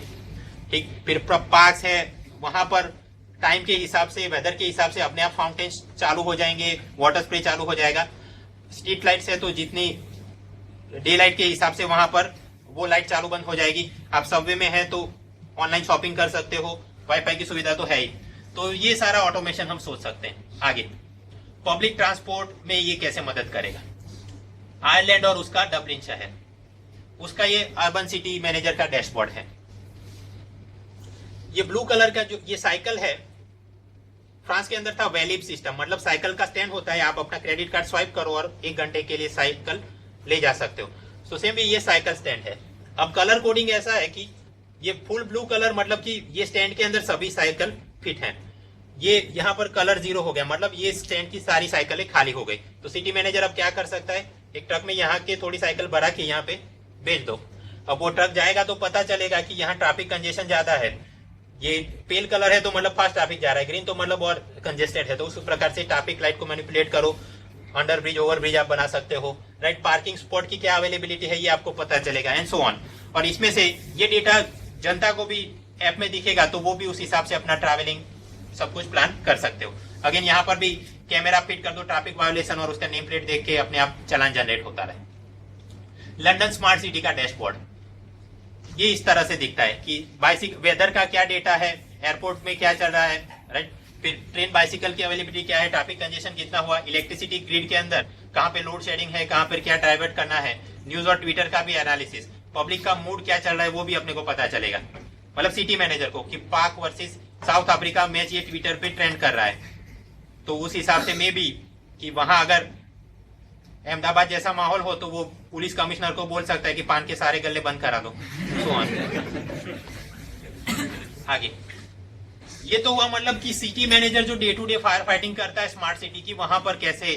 ठीक, फिर पार्क्स है, वहां पर टाइम के हिसाब से, वेदर के हिसाब से अपने आप फाउंटेन चालू हो जाएंगे, वाटर स्प्रे चालू हो जाएगा। स्ट्रीट लाइट्स है तो जितनी डे लाइट के हिसाब से वहां पर वो लाइट चालू बंद हो जाएगी। आप सबवे में है तो ऑनलाइन शॉपिंग कर सकते हो, वाईफाई की सुविधा तो है ही। तो ये सारा ऑटोमेशन हम सोच सकते हैं। आगे पब्लिक ट्रांसपोर्ट में ये कैसे मदद करेगा। आयरलैंड और उसका डबलिन शहर, उसका ये अर्बन सिटी मैनेजर का डैशबोर्ड है। ये ब्लू कलर का जो ये साइकिल है, फ्रांस के अंदर था वैलिब सिस्टम, मतलब साइकिल का स्टैंड होता है, आप अपना क्रेडिट कार्ड स्वाइप करो और 1 घंटे के लिए साइकिल ले जा सकते हो। सो सेम भी ये साइकिल स्टैंड है। अब कलर कोडिंग ऐसा है कि ये फुल ब्लू कलर, मतलब कि ये स्टैंड के अंदर सभी साइकिल फिट हैं। ये यहाँ पर कलर 0 हो गया, मतलब ये स्टैंड की सारी साइकिलें खाली हो गई। तो सिटी मैनेजर अब क्या कर सकता है, एक ट्रक में यहाँ के थोड़ी साइकिल भरा के यहाँ पे भेज दो। अब वो ट्रक जाएगा तो पता चलेगा कि यहाँ ट्रैफिक कंजेशन ज्यादा है, ये पेल कलर है तो मतलब फास्ट ट्रैफिक जा रहा है, ग्रीन तो मतलब और कंजेस्टेड है। तो उस प्रकार से ट्रैफिक लाइट को मैनिपुलेट करो, अंडर ब्रिज, ओवर ब्रिज आप बना सकते हो, राइट। पार्किंग स्पॉट की क्या अवेलेबिलिटी है ये आपको पता चलेगा एंड सो ऑन। और इसमें से ये डेटा जनता को भी ऐप में दिखेगा, तो वो भी उस हिसाब से अपना ट्रैवलिंग सब कुछ प्लान कर सकते हो। अगेन यहाँ पर भी कैमरा फिट कर दो, ट्रैफिक वायोलेशन और उसका नेम प्लेट देख के अपने आप चालान जनरेट होता रहे। लंदन स्मार्ट सिटी का डैशबोर्ड ये इस तरह से दिखता है कि बाइसिकल वेदर का क्या डेटा है, एयरपोर्ट में क्या चल रहा है, राइट। फिर ट्रेन बाइसिकल की अवेलेबिलिटी क्या है, ट्रैफिक कंजेशन कितना हुआ, इलेक्ट्रिसिटी ग्रिड के अंदर कहाँ पे लोड शेडिंग है, कहाँ पर क्या डाइवर्ट करना है, न्यूज और ट्विटर का भी एनालिसिस, पब्लिक का मूड क्या चल रहा है वो भी अपने को पता चलेगा। मतलब सिटी मैनेजर को कि पाक वर्सेस साउथ अफ्रीका मैच ये ट्विटर पे ट्रेंड कर रहा है, तो उस हिसाब से मे भी कि वहां अगर अहमदाबाद जैसा माहौल हो तो वो पुलिस कमिश्नर को बोल सकता है कि पान के सारे गल्ले बंद करा दो। आगे ये तो हुआ मतलब कि सिटी मैनेजर जो day to day fire fighting करता है स्मार्ट सिटी की, वहां पर कैसे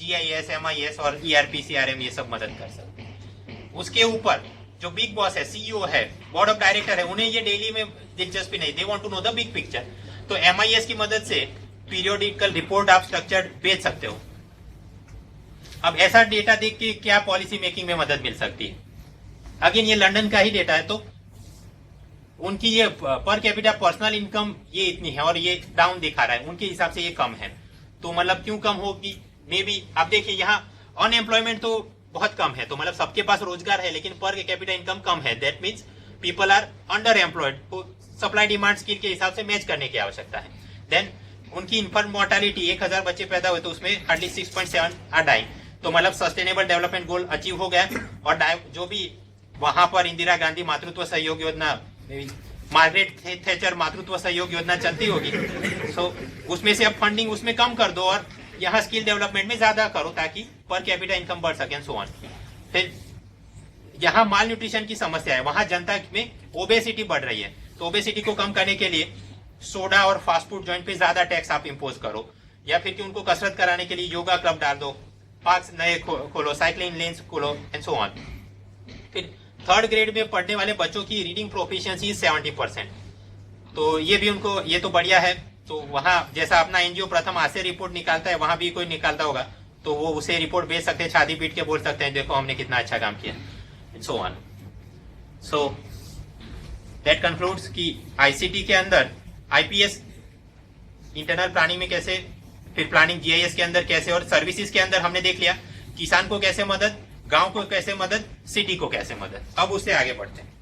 GIS, MIS और ERP CRM ये सब मदद कर सकते हैं। उसके ऊपर जो बिग बॉस है, सीईओ है, बोर्ड ऑफ डायरेक्टर है, उन्हें ये डेली में दिलचस्पी नहीं, they want to know the big picture. तो MIS की मदद से पीरियोडिकल रिपोर्ट आप स्ट्रक्चर्ड भेज सकते हो। अब ऐसा डेटा देख के क्या पॉलिसी मेकिंग में मदद मिल सकती है? अगेन ये लंदन का ही डेटा है, तो उनकी ये पर कैपिटा पर्सनल इनकम ये इतनी है और ये डाउन दिखा रहा है, उनके हिसाब से ये कम है। तो मतलब क्यों कम होगी? मे बी आप देखिए यहाँ अनएम्प्लॉयमेंट तो बहुत कम है, तो मतलब सबके पास रोजगार है लेकिन पर कैपिटा इनकम कम है। That means people are under employed, तो सप्लाई डिमांड स्किल के हिसाब से मैच करने की आवश्यकता है। देन उनकी इन्फेंट मोर्टालिटी 1000 बच्चे पैदा हुए तो उसमें हार्डली 6.7 आर डाइंग, तो मतलब सस्टेनेबल डेवलपमेंट गोल अचीव हो गया। और जो भी वहां पर इंदिरा गांधी मातृत्व सहयोग योजना, मार्गरेट थैचर मातृत्व सहयोग योजना चलती होगी, सो उसमें से अब फंडिंग उसमें कम कर दो और यहाँ स्किल डेवलपमेंट में ज्यादा करो ताकि पर कैपिटा इनकम बढ़ सके, सो ऑन। फिर यहाँ माल न्यूट्रिशन की समस्या है, वहां जनता में ओबेसिटी बढ़ रही है, तो ओबेसिटी को कम करने के लिए सोडा और फास्ट फूड जॉइंट पे ज्यादा टैक्स आप इम्पोज करो, या फिर कि उनको कसरत कराने के लिए योगा क्लब डाल दो, पार्क नए खोलो, साइकिलिंग लेन्स खोलो एंड सो ऑन। फिर थर्ड ग्रेड में पढ़ने वाले बच्चों की रीडिंग प्रोफिशिएंसी 70%, तो ये भी उनको, ये तो बढ़िया है। तो वहां जैसा अपना एनजीओ प्रथम आशय रिपोर्ट निकालता है, वहां भी कोई निकालता होगा तो वो उसे रिपोर्ट भेज सकते हैं, छाती पीट के बोल सकते हैं देखो हमने कितना अच्छा काम किया, so on. So that concludes कि आईसीटी के अंदर आईपीएस इंटरनल प्लानिंग में कैसे, फिर प्लानिंग जीआईएस के अंदर कैसे, और सर्विसेज के अंदर हमने देख लिया किसान को कैसे मदद, गांव को कैसे मदद, सिटी को कैसे मदद। अब उससे आगे बढ़ते हैं।